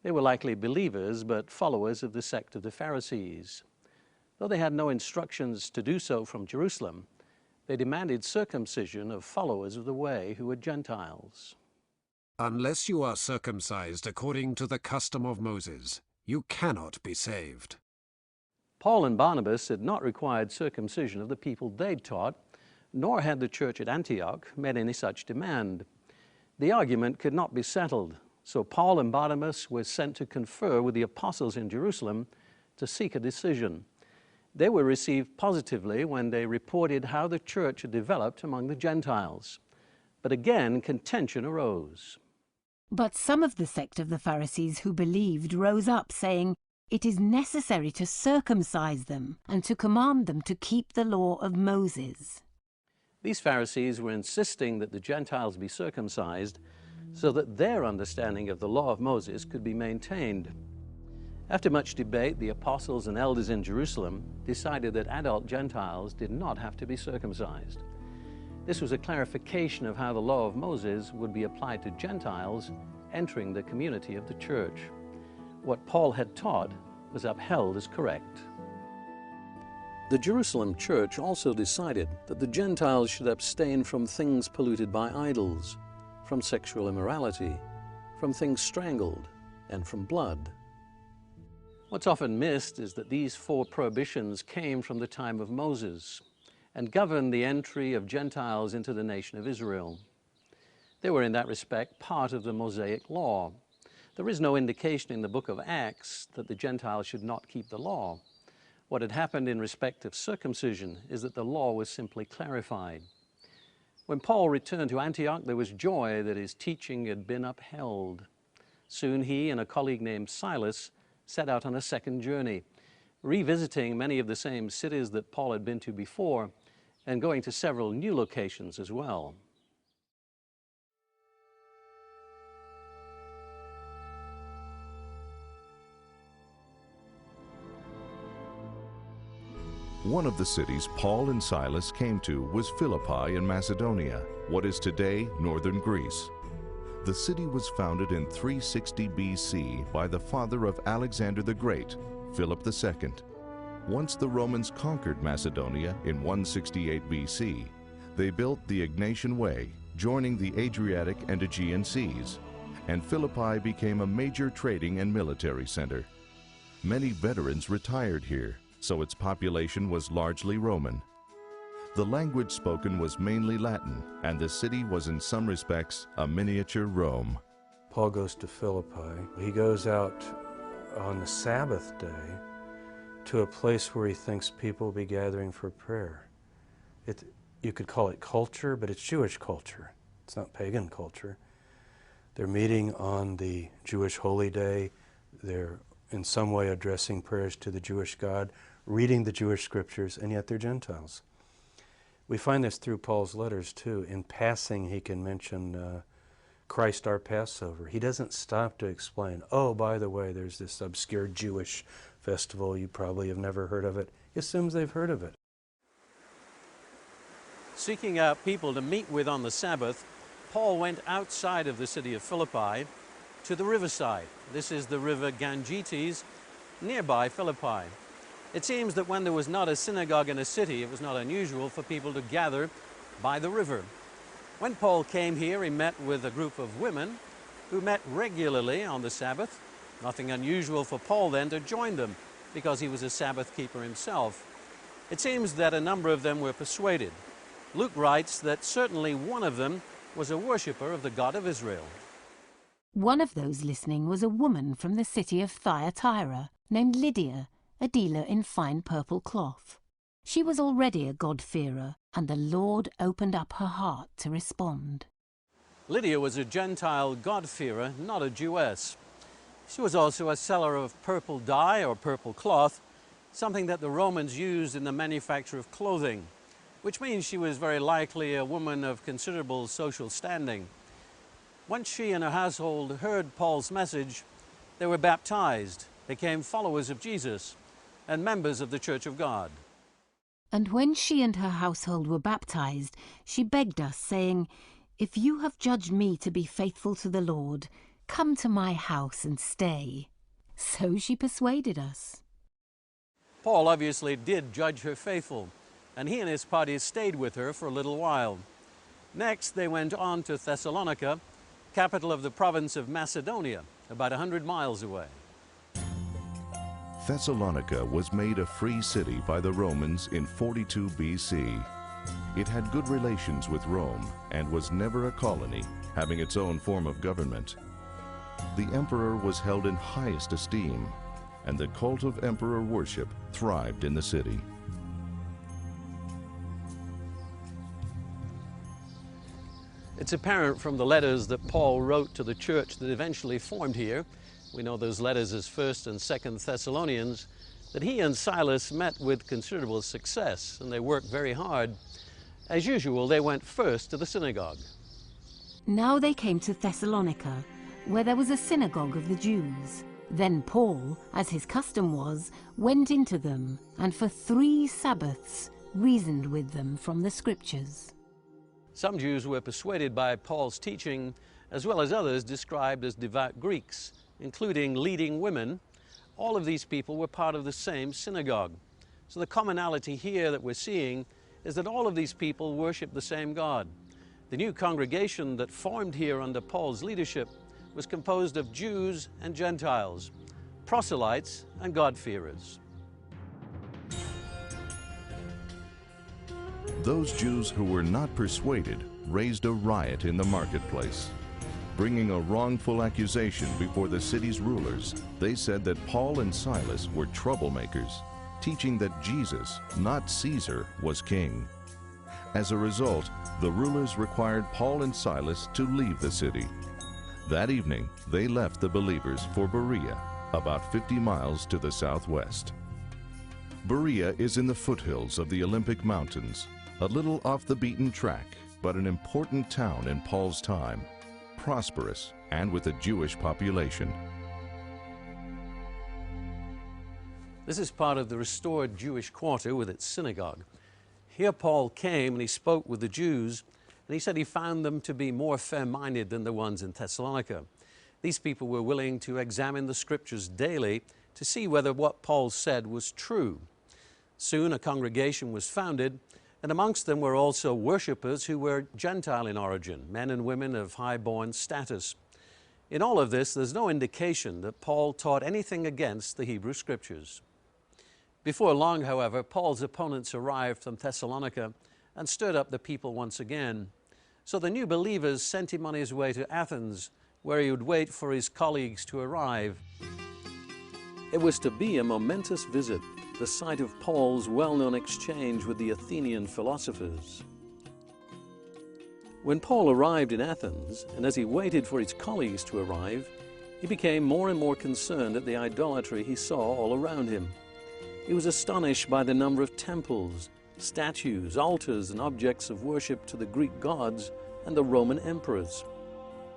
They were likely believers, but followers of the sect of the Pharisees. Though they had no instructions to do so from Jerusalem, they demanded circumcision of followers of the way who were Gentiles. Unless you are circumcised according to the custom of Moses, you cannot be saved. Paul and Barnabas had not required circumcision of the people they'd taught, nor had the church at Antioch made any such demand. The argument could not be settled, so Paul and Barnabas were sent to confer with the apostles in Jerusalem to seek a decision. They were received positively when they reported how the church had developed among the Gentiles. But again, contention arose. But some of the sect of the Pharisees who believed rose up, saying, "It is necessary to circumcise them and to command them to keep the law of Moses." These Pharisees were insisting that the Gentiles be circumcised so that their understanding of the law of Moses could be maintained. After much debate, the apostles and elders in Jerusalem decided that adult Gentiles did not have to be circumcised. This was a clarification of how the law of Moses would be applied to Gentiles entering the community of the church. What Paul had taught was upheld as correct. The Jerusalem church also decided that the Gentiles should abstain from things polluted by idols, from sexual immorality, from things strangled, and from blood. What's often missed is that these four prohibitions came from the time of Moses and governed the entry of Gentiles into the nation of Israel. They were in that respect part of the Mosaic law. There is no indication in the book of Acts that the Gentiles should not keep the law. What had happened in respect of circumcision is that the law was simply clarified. When Paul returned to Antioch, there was joy that his teaching had been upheld. Soon he and a colleague named Silas set out on a second journey, revisiting many of the same cities that Paul had been to before and going to several new locations as well. One of the cities Paul and Silas came to was Philippi in Macedonia, what is today northern Greece. The city was founded in 360 BC by the father of Alexander the Great, Philip II. Once the Romans conquered Macedonia in 168 BC, they built the Egnatian Way, joining the Adriatic and Aegean Seas, and Philippi became a major trading and military center. Many veterans retired here, so its population was largely Roman. The language spoken was mainly Latin, and the city was in some respects a miniature Rome. Paul goes to Philippi. He goes out on the Sabbath day to a place where he thinks people will be gathering for prayer. You could call it culture, but it's Jewish culture. It's not pagan culture. They're meeting on the Jewish holy day. They're in some way addressing prayers to the Jewish God, reading the Jewish scriptures, and yet they're Gentiles. We find this through Paul's letters too. In passing, he can mention Christ our Passover. He doesn't stop to explain, oh, by the way, there's this obscure Jewish festival. You probably have never heard of it. He assumes they've heard of it. Seeking out people to meet with on the Sabbath, Paul went outside of the city of Philippi to the riverside. This is the river Ganges, nearby Philippi. It seems that when there was not a synagogue in a city, it was not unusual for people to gather by the river. When Paul came here, he met with a group of women who met regularly on the Sabbath. Nothing unusual for Paul then to join them, because he was a Sabbath keeper himself. It seems that a number of them were persuaded. Luke writes that certainly one of them was a worshipper of the God of Israel. One of those listening was a woman from the city of Thyatira named Lydia, a dealer in fine purple cloth. She was already a God-fearer, and the Lord opened up her heart to respond. Lydia was a Gentile God-fearer, not a Jewess. She was also a seller of purple dye or purple cloth, something that the Romans used in the manufacture of clothing, which means she was very likely a woman of considerable social standing. Once she and her household heard Paul's message, they were baptized, became followers of Jesus, and members of the Church of God. And when she and her household were baptized, she begged us, saying, "If you have judged me to be faithful to the Lord, come to my house and stay." So she persuaded us. Paul obviously did judge her faithful, and he and his party stayed with her for a little while. Next, they went on to Thessalonica, capital of the province of Macedonia, about 100 miles away. Thessalonica was made a free city by the Romans in 42 BC. It had good relations with Rome and was never a colony, having its own form of government. The emperor was held in highest esteem, and the cult of emperor worship thrived in the city. It's apparent from the letters that Paul wrote to the church that eventually formed here, we know those letters as 1st and 2nd Thessalonians, that he and Silas met with considerable success, and they worked very hard. As usual, they went first to the synagogue. Now they came to Thessalonica, where there was a synagogue of the Jews. Then Paul, as his custom was, went into them, and for 3 Sabbaths reasoned with them from the Scriptures. Some Jews were persuaded by Paul's teaching, as well as others described as devout Greeks, including leading women. All of these people were part of the same synagogue. So the commonality here that we're seeing is that all of these people worship the same God. The new congregation that formed here under Paul's leadership was composed of Jews and Gentiles, proselytes and God-fearers. Those Jews who were not persuaded raised a riot in the marketplace. Bringing a wrongful accusation before the city's rulers, they said that Paul and Silas were troublemakers, teaching that Jesus, not Caesar, was king. As a result, the rulers required Paul and Silas to leave the city. That evening, they left the believers for Berea, about 50 miles to the southwest. Berea is in the foothills of the Olympic Mountains, a little off the beaten track, but an important town in Paul's time, prosperous and with a Jewish population. This is part of the restored Jewish quarter with its synagogue. Here Paul came and he spoke with the Jews, and he said he found them to be more fair-minded than the ones in Thessalonica. These people were willing to examine the Scriptures daily to see whether what Paul said was true. Soon a congregation was founded, and amongst them were also worshippers who were Gentile in origin, men and women of high-born status. In all of this, there's no indication that Paul taught anything against the Hebrew Scriptures. Before long, however, Paul's opponents arrived from Thessalonica and stirred up the people once again. So the new believers sent him on his way to Athens, where he would wait for his colleagues to arrive. It was to be a momentous visit, the site of Paul's well-known exchange with the Athenian philosophers. When Paul arrived in Athens, and as he waited for his colleagues to arrive, he became more and more concerned at the idolatry he saw all around him. He was astonished by the number of temples, statues, altars, and objects of worship to the Greek gods and the Roman emperors.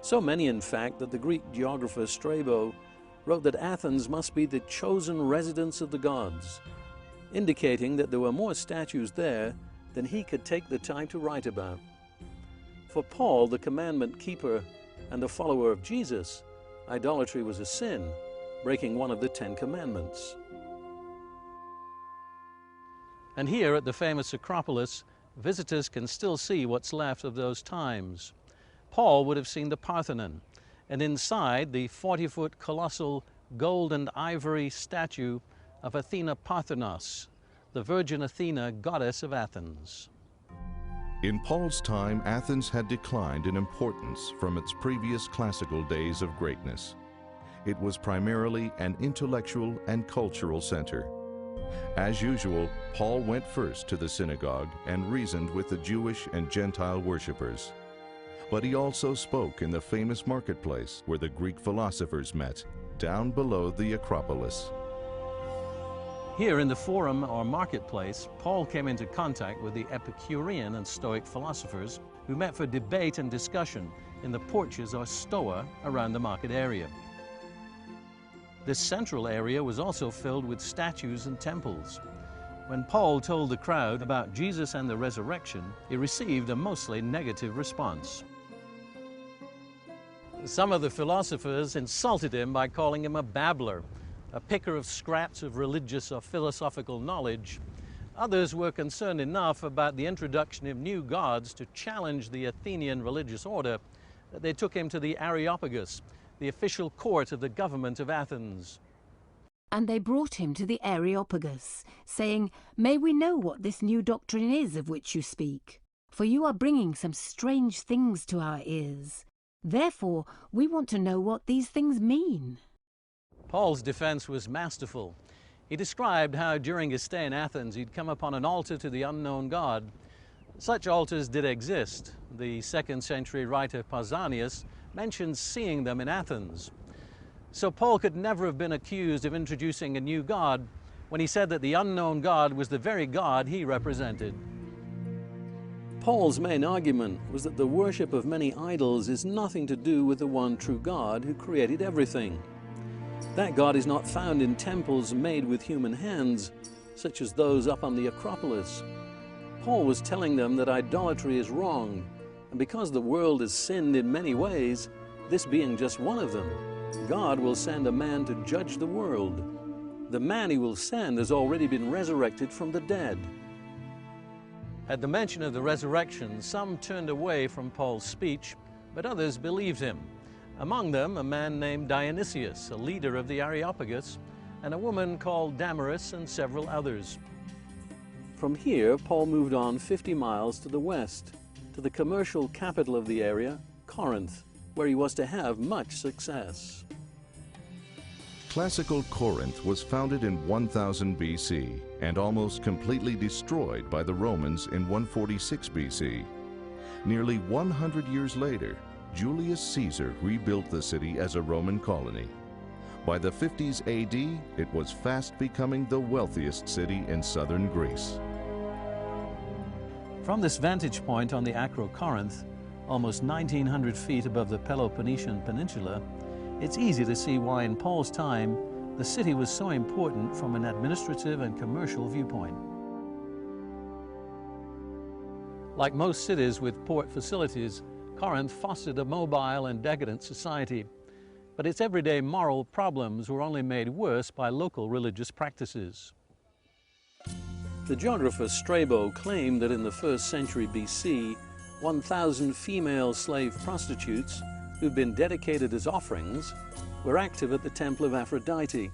So many, in fact, that the Greek geographer Strabo wrote that Athens must be the chosen residence of the gods, indicating that there were more statues there than he could take the time to write about. For Paul, the commandment keeper and a follower of Jesus, idolatry was a sin, breaking one of the 10 commandments. And here at the famous Acropolis, visitors can still see what's left of those times. Paul would have seen the Parthenon, and inside the 40-foot colossal gold and ivory statue of Athena Parthenos, the Virgin Athena, goddess of Athens. In Paul's time, Athens had declined in importance from its previous classical days of greatness. It was primarily an intellectual and cultural center. As usual, Paul went first to the synagogue and reasoned with the Jewish and Gentile worshippers. But he also spoke in the famous marketplace where the Greek philosophers met, down below the Acropolis. Here in the Forum or marketplace, Paul came into contact with the Epicurean and Stoic philosophers who met for debate and discussion in the porches or stoa around the market area. This central area was also filled with statues and temples. When Paul told the crowd about Jesus and the resurrection, he received a mostly negative response. Some of the philosophers insulted him by calling him a babbler, a picker of scraps of religious or philosophical knowledge. Others were concerned enough about the introduction of new gods to challenge the Athenian religious order that they took him to the Areopagus, the official court of the government of Athens. And they brought him to the Areopagus, saying, "May we know what this new doctrine is of which you speak? For you are bringing some strange things to our ears. Therefore, we want to know what these things mean." Paul's defense was masterful. He described how during his stay in Athens he'd come upon an altar to the unknown God. Such altars did exist. The 2nd century writer Pausanias mentions seeing them in Athens. So Paul could never have been accused of introducing a new God when he said that the unknown God was the very God he represented. Paul's main argument was that the worship of many idols is nothing to do with the one true God who created everything. That God is not found in temples made with human hands, such as those up on the Acropolis. Paul was telling them that idolatry is wrong, and because the world has sinned in many ways, this being just one of them, God will send a man to judge the world. The man he will send has already been resurrected from the dead. At the mention of the resurrection, some turned away from Paul's speech, but others believed him. Among them, a man named Dionysius, a leader of the Areopagus, and a woman called Damaris, and several others. From here, Paul moved on 50 miles to the west, to the commercial capital of the area, Corinth, where he was to have much success. Classical Corinth was founded in 1000 BC and almost completely destroyed by the Romans in 146 BC. Nearly 100 years later, Julius Caesar rebuilt the city as a Roman colony. By the 50s AD, it was fast becoming the wealthiest city in southern Greece. From this vantage point on the Acrocorinth, almost 1,900 feet above the Peloponnesian Peninsula, it's easy to see why in Paul's time the city was so important from an administrative and commercial viewpoint. Like most cities with port facilities, Corinth fostered a mobile and decadent society, but its everyday moral problems were only made worse by local religious practices. The geographer Strabo claimed that in the 1st century BC, 1,000 female slave prostitutes who'd been dedicated as offerings were active at the temple of Aphrodite.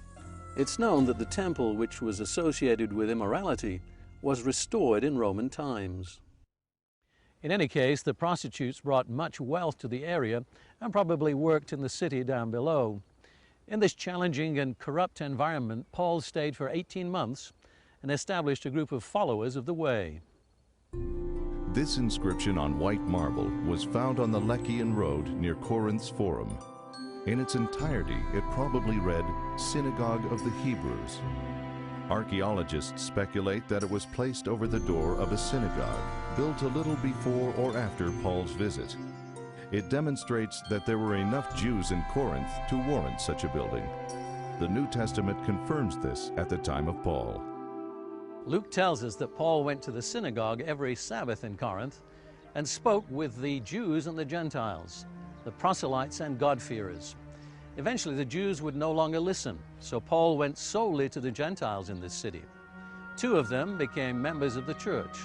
It's known that the temple, which was associated with immorality, was restored in Roman times. In any case, the prostitutes brought much wealth to the area and probably worked in the city down below. In this challenging and corrupt environment, Paul stayed for 18 months and established a group of followers of the way. This inscription on white marble was found on the Lechian Road near Corinth's Forum. In its entirety, it probably read, Synagogue of the Hebrews. Archaeologists speculate that it was placed over the door of a synagogue, built a little before or after Paul's visit. It demonstrates that there were enough Jews in Corinth to warrant such a building. The New Testament confirms this at the time of Paul. Luke tells us that Paul went to the synagogue every Sabbath in Corinth and spoke with the Jews and the Gentiles, the proselytes and God-fearers. Eventually the Jews would no longer listen, so Paul went solely to the Gentiles in this city. 2 of them became members of the church,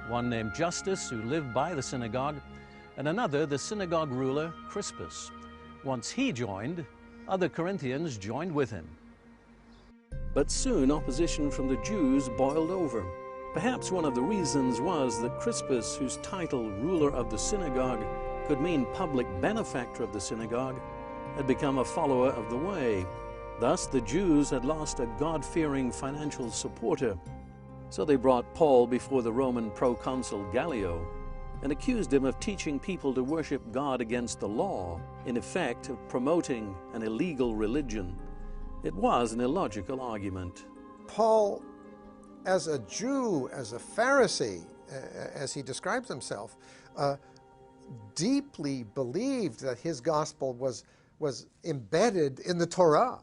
one named Justus, who lived by the synagogue, and another, the synagogue ruler, Crispus. Once he joined, other Corinthians joined with him. But soon opposition from the Jews boiled over. Perhaps one of the reasons was that Crispus, whose title, ruler of the synagogue, could mean public benefactor of the synagogue, had become a follower of the way. Thus the Jews had lost a God-fearing financial supporter. So they brought Paul before the Roman proconsul Gallio and accused him of teaching people to worship God against the law, in effect of promoting an illegal religion. It was an illogical argument. Paul, as a Jew, as a Pharisee, as he describes himself, deeply believed that his gospel was embedded in the Torah.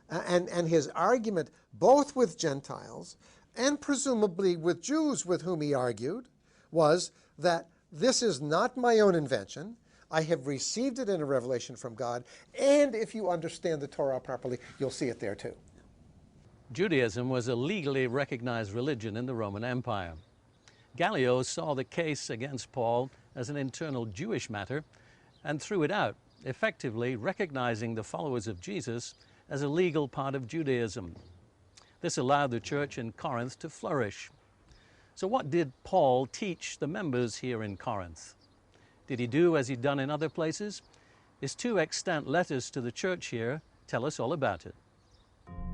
And his argument, both with Gentiles and presumably with Jews with whom he argued, was that this is not my own invention. I have received it in a revelation from God, and if you understand the Torah properly, you'll see it there too. Judaism was a legally recognized religion in the Roman Empire. Gallio saw the case against Paul as an internal Jewish matter and threw it out, effectively recognizing the followers of Jesus as a legal part of Judaism. This allowed the church in Corinth to flourish. So what did Paul teach the members here in Corinth? Did he do as he'd done in other places? His 2 extant letters to the church here tell us all about it.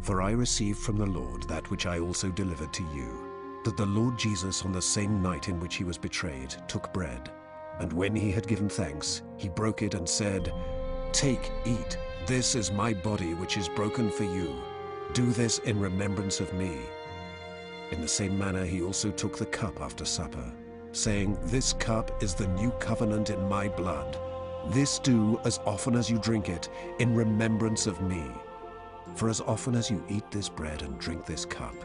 For I received from the Lord that which I also delivered to you, that the Lord Jesus on the same night in which he was betrayed took bread, and when he had given thanks, he broke it and said, "Take, eat, this is my body which is broken for you. Do this in remembrance of me." In the same manner he also took the cup after supper, saying, "This cup is the new covenant in my blood. This do as often as you drink it in remembrance of me. For as often as you eat this bread and drink this cup,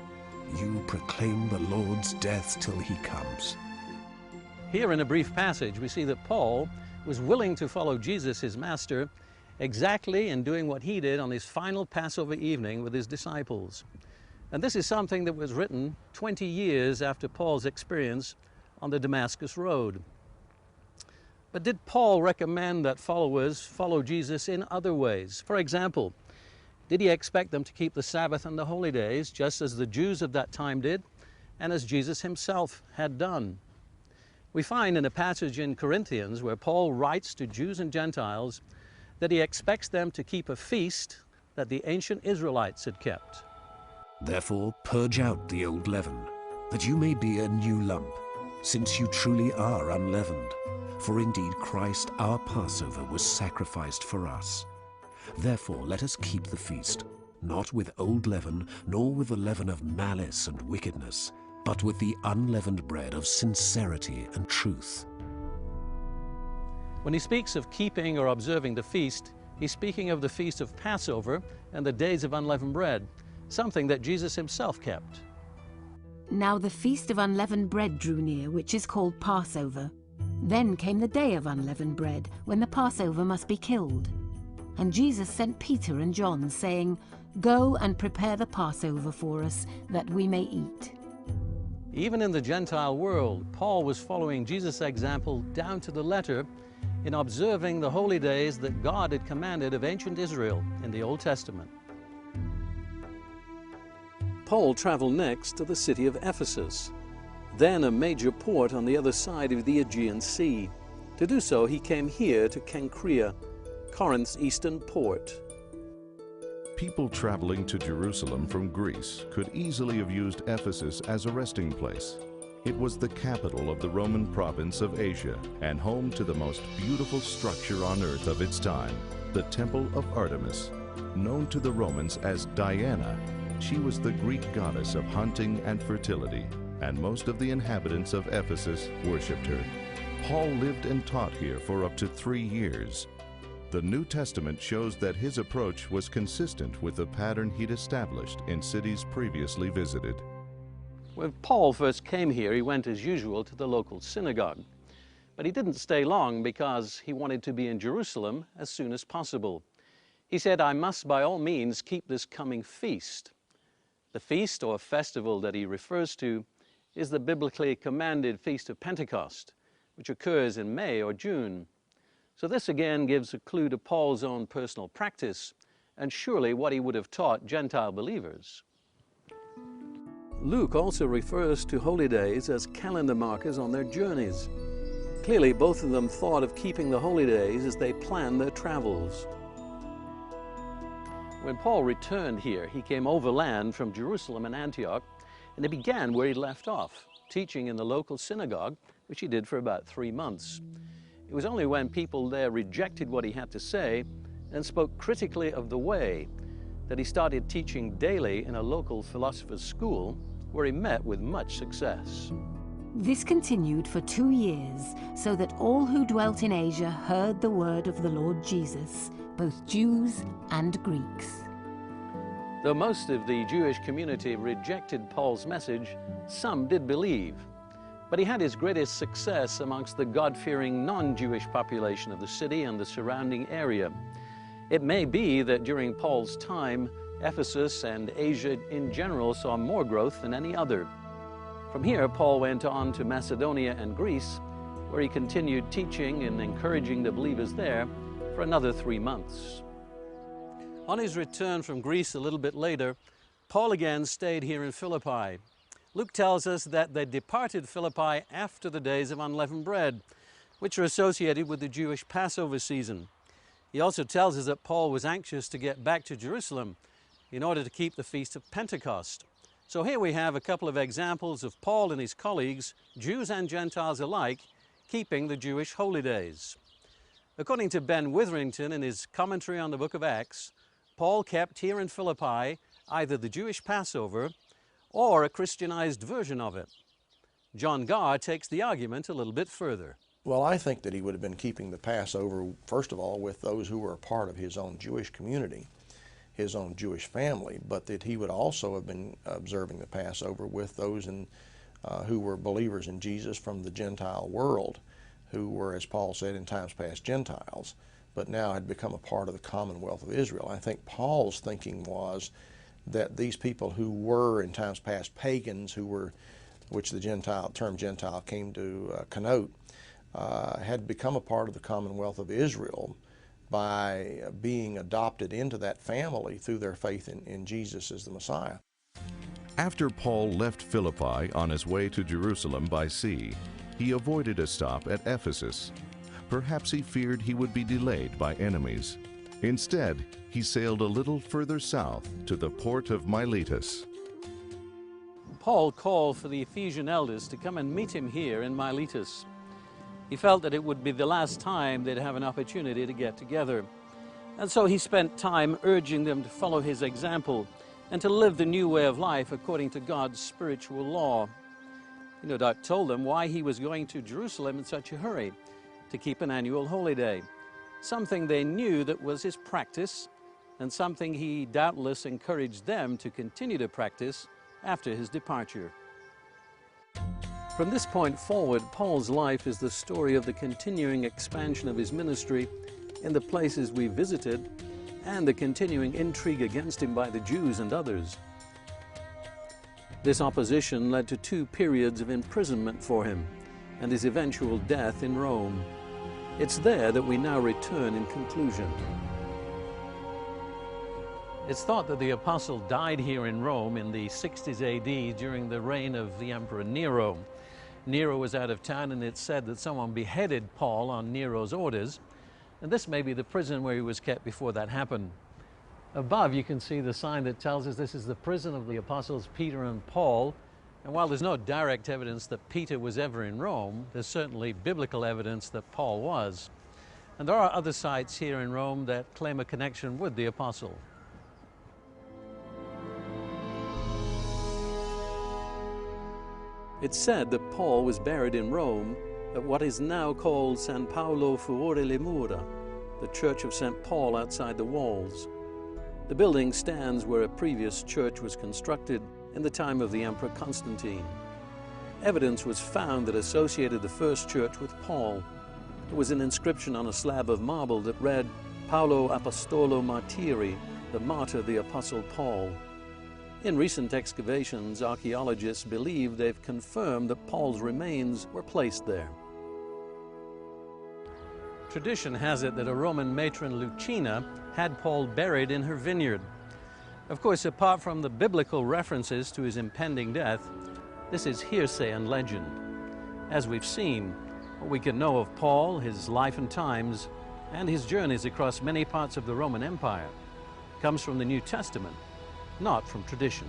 you proclaim the Lord's death till he comes." Here in a brief passage we see that Paul was willing to follow Jesus, his master, exactly in doing what he did on his final Passover evening with his disciples. And this is something that was written 20 years after Paul's experience on the Damascus Road. But did Paul recommend that followers follow Jesus in other ways? For example, did he expect them to keep the Sabbath and the holy days just as the Jews of that time did and as Jesus himself had done? We find in a passage in Corinthians where Paul writes to Jews and Gentiles that he expects them to keep a feast that the ancient Israelites had kept. Therefore purge out the old leaven, that you may be a new lump, since you truly are unleavened. For indeed Christ our Passover was sacrificed for us. Therefore let us keep the feast, not with old leaven, nor with the leaven of malice and wickedness, but with the unleavened bread of sincerity and truth. When he speaks of keeping or observing the feast, he's speaking of the feast of Passover and the days of unleavened bread, something that Jesus himself kept. Now the feast of unleavened bread drew near, which is called Passover. Then came the day of unleavened bread, when the Passover must be killed. And Jesus sent Peter and John, saying, "Go and prepare the Passover for us, that we may eat." Even in the Gentile world, Paul was following Jesus' example down to the letter in observing the holy days that God had commanded of ancient Israel in the Old Testament. Paul traveled next to the city of Ephesus, then a major port on the other side of the Aegean Sea. To do so, he came here to Cenchrea, Corinth's eastern port. People traveling to Jerusalem from Greece could easily have used Ephesus as a resting place. It was the capital of the Roman province of Asia and home to the most beautiful structure on earth of its time, the Temple of Artemis. Known to the Romans as Diana, she was the Greek goddess of hunting and fertility, and most of the inhabitants of Ephesus worshipped her. Paul lived and taught here for up to 3 years. The New Testament shows that his approach was consistent with the pattern he'd established in cities previously visited. When Paul first came here, he went as usual to the local synagogue. But he didn't stay long because he wanted to be in Jerusalem as soon as possible. He said, "I must by all means keep this coming feast." The feast or festival that he refers to is the biblically commanded Feast of Pentecost, which occurs in May or June. So this again gives a clue to Paul's own personal practice and surely what he would have taught Gentile believers. Luke also refers to holy days as calendar markers on their journeys. Clearly, both of them thought of keeping the holy days as they planned their travels. When Paul returned here, he came overland from Jerusalem and Antioch, and he began where he left off, teaching in the local synagogue, which he did for about 3 months. It was only when people there rejected what he had to say and spoke critically of the way that he started teaching daily in a local philosopher's school, where he met with much success. This continued for 2 years, so that all who dwelt in Asia heard the word of the Lord Jesus, both Jews and Greeks. Though most of the Jewish community rejected Paul's message, some did believe. But he had his greatest success amongst the God-fearing non-Jewish population of the city and the surrounding area. It may be that during Paul's time, Ephesus and Asia in general saw more growth than any other. From here, Paul went on to Macedonia and Greece, where he continued teaching and encouraging the believers there for another 3 months. On his return from Greece a little bit later, Paul again stayed here in Philippi. Luke tells us that they departed Philippi after the days of unleavened bread, which are associated with the Jewish Passover season. He also tells us that Paul was anxious to get back to Jerusalem in order to keep the Feast of Pentecost. So here we have a couple of examples of Paul and his colleagues, Jews and Gentiles alike, keeping the Jewish holy days. According to Ben Witherington in his commentary on the book of Acts, Paul kept here in Philippi either the Jewish Passover or a Christianized version of it. John Garr takes the argument a little bit further. Well, I think that he would have been keeping the Passover, first of all, with those who were a part of his own Jewish community, his own Jewish family, but that he would also have been observing the Passover with those who were believers in Jesus from the Gentile world, who were, as Paul said, in times past Gentiles, but now had become a part of the commonwealth of Israel. I think Paul's thinking was that these people who were in times past pagans, which the term Gentile came to connote, had become a part of the commonwealth of Israel by being adopted into that family through their faith in Jesus as the Messiah. After Paul left Philippi on his way to Jerusalem by sea, he avoided a stop at Ephesus. Perhaps he feared he would be delayed by enemies. Instead, he sailed a little further south to the port of Miletus. Paul called for the Ephesian elders to come and meet him here in Miletus. He felt that it would be the last time they'd have an opportunity to get together. And so he spent time urging them to follow his example and to live the new way of life according to God's spiritual law. He no doubt told them why he was going to Jerusalem in such a hurry, to keep an annual holy day, something they knew that was his practice and something he doubtless encouraged them to continue to practice after his departure. From this point forward, Paul's life is the story of the continuing expansion of his ministry in the places we visited and the continuing intrigue against him by the Jews and others. This opposition led to 2 periods of imprisonment for him and his eventual death in Rome. It's there that we now return in conclusion. It's thought that the apostle died here in Rome in the 60s AD during the reign of the Emperor Nero. Nero was out of town, and it's said that someone beheaded Paul on Nero's orders, and this may be the prison where he was kept before that happened. Above you can see the sign that tells us this is the prison of the apostles Peter and Paul, and while there's no direct evidence that Peter was ever in Rome, there's certainly biblical evidence that Paul was. And there are other sites here in Rome that claim a connection with the apostle. It's said that Paul was buried in Rome at what is now called San Paolo Fuori le Mura, the Church of St. Paul outside the walls. The building stands where a previous church was constructed in the time of the Emperor Constantine. Evidence was found that associated the first church with Paul. There was an inscription on a slab of marble that read, Paolo Apostolo Martiri, the martyr, the Apostle Paul. In recent excavations, archaeologists believe they've confirmed that Paul's remains were placed there. Tradition has it that a Roman matron, Lucina, had Paul buried in her vineyard. Of course, apart from the biblical references to his impending death, this is hearsay and legend. As we've seen, what we can know of Paul, his life and times, and his journeys across many parts of the Roman Empire comes from the New Testament, not from tradition.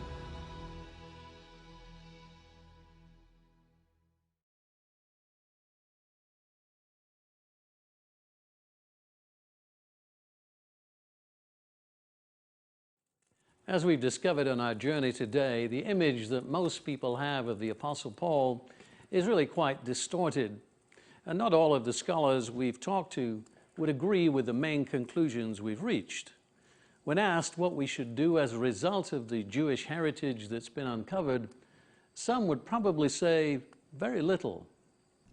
As we've discovered on our journey today, the image that most people have of the Apostle Paul is really quite distorted. And not all of the scholars we've talked to would agree with the main conclusions we've reached. When asked what we should do as a result of the Jewish heritage that's been uncovered, some would probably say very little.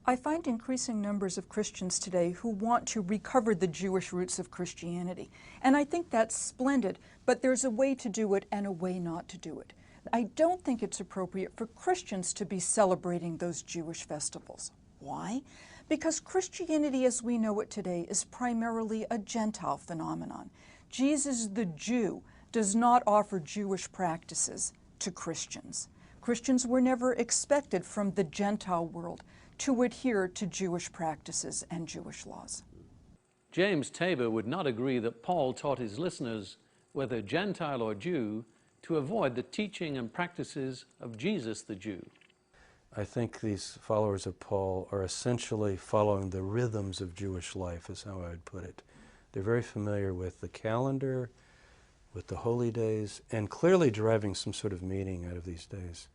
I find increasing numbers of Christians today who want to recover the Jewish roots of Christianity. And I think that's splendid, but there's a way to do it and a way not to do it. I don't think it's appropriate for Christians to be celebrating those Jewish festivals. Why? Because Christianity as we know it today is primarily a Gentile phenomenon. Jesus the Jew does not offer Jewish practices to Christians. Christians were never expected from the Gentile world to adhere to Jewish practices and Jewish laws. James Tabor would not agree that Paul taught his listeners, whether Gentile or Jew, to avoid the teaching and practices of Jesus the Jew. I think these followers of Paul are essentially following the rhythms of Jewish life, is how I would put it. They're very familiar with the calendar, with the holy days, and clearly deriving some sort of meaning out of these days.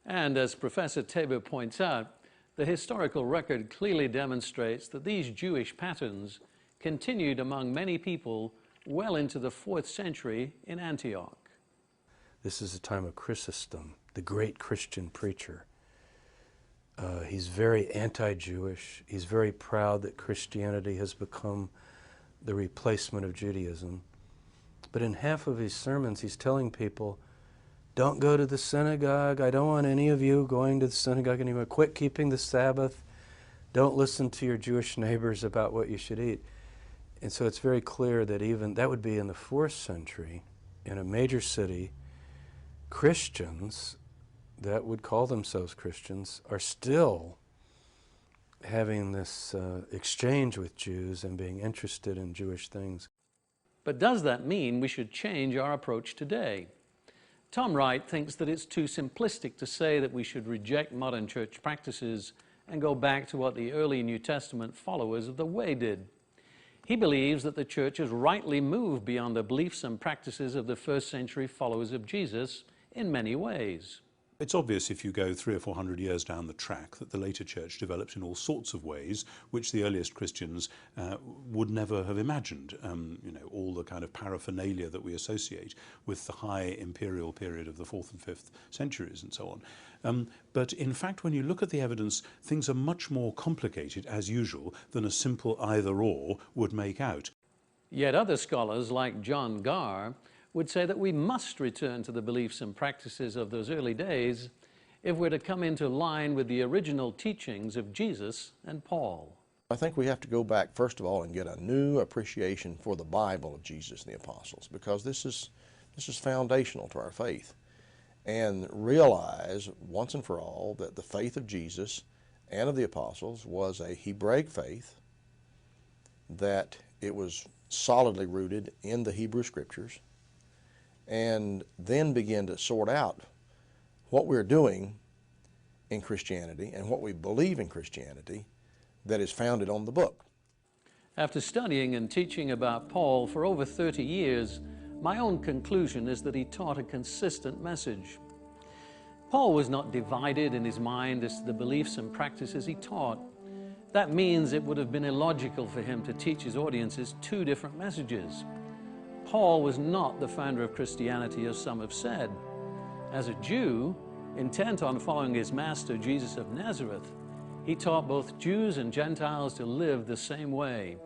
And as Professor Tabor points out, the historical record clearly demonstrates that these Jewish patterns continued among many people well into the 4th century in Antioch. This is a time of Chrysostom, the great Christian preacher. He's very anti-Jewish. He's very proud that Christianity has become the replacement of Judaism. But in half of his sermons, he's telling people, don't go to the synagogue. I don't want any of you going to the synagogue anymore. Quit keeping the Sabbath. Don't listen to your Jewish neighbors about what you should eat. And so it's very clear that even, that would be in the 4th century, in a major city, Christians that would call themselves Christians are still having this exchange with Jews and being interested in Jewish things. But does that mean we should change our approach today? Tom Wright thinks that it's too simplistic to say that we should reject modern church practices and go back to what the early New Testament followers of the Way did. He believes that the church has rightly moved beyond the beliefs and practices of the 1st century followers of Jesus in many ways. It's obvious if you go 300 or 400 years down the track that the later church developed in all sorts of ways which the earliest Christians would never have imagined. You know, all the kind of paraphernalia that we associate with the high imperial period of the 4th and 5th centuries and so on. But in fact, when you look at the evidence, things are much more complicated, as usual, than a simple either-or would make out. Yet other scholars, like John Garr, would say that we must return to the beliefs and practices of those early days if we're to come into line with the original teachings of Jesus and Paul. I think we have to go back, first of all, and get a new appreciation for the Bible of Jesus and the apostles, because this is foundational to our faith. And realize once and for all that the faith of Jesus and of the apostles was a Hebraic faith, that it was solidly rooted in the Hebrew Scriptures, and then begin to sort out what we're doing in Christianity and what we believe in Christianity that is founded on the book. After studying and teaching about Paul for over 30 years, my own conclusion is that he taught a consistent message. Paul was not divided in his mind as to the beliefs and practices he taught. That means it would have been illogical for him to teach his audiences two different messages. Paul was not the founder of Christianity, as some have said. As a Jew, intent on following his master, Jesus of Nazareth, he taught both Jews and Gentiles to live the same way.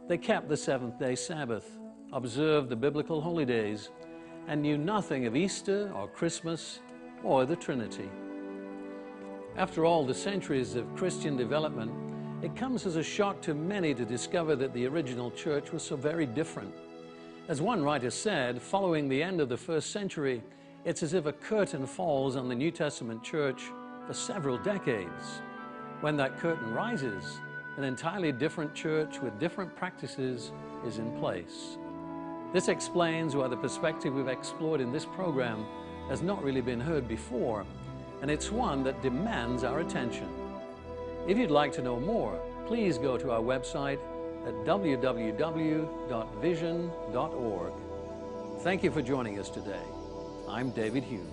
They kept the seventh-day Sabbath, observed the biblical holy days, and knew nothing of Easter or Christmas or the Trinity. After all the centuries of Christian development, it comes as a shock to many to discover that the original church was so very different. As one writer said, following the end of the first century, it's as if a curtain falls on the New Testament church for several decades. When that curtain rises, an entirely different church with different practices is in place. This explains why the perspective we've explored in this program has not really been heard before, and it's one that demands our attention. If you'd like to know more, please go to our website at www.vision.org. Thank you for joining us today. I'm David Hulme.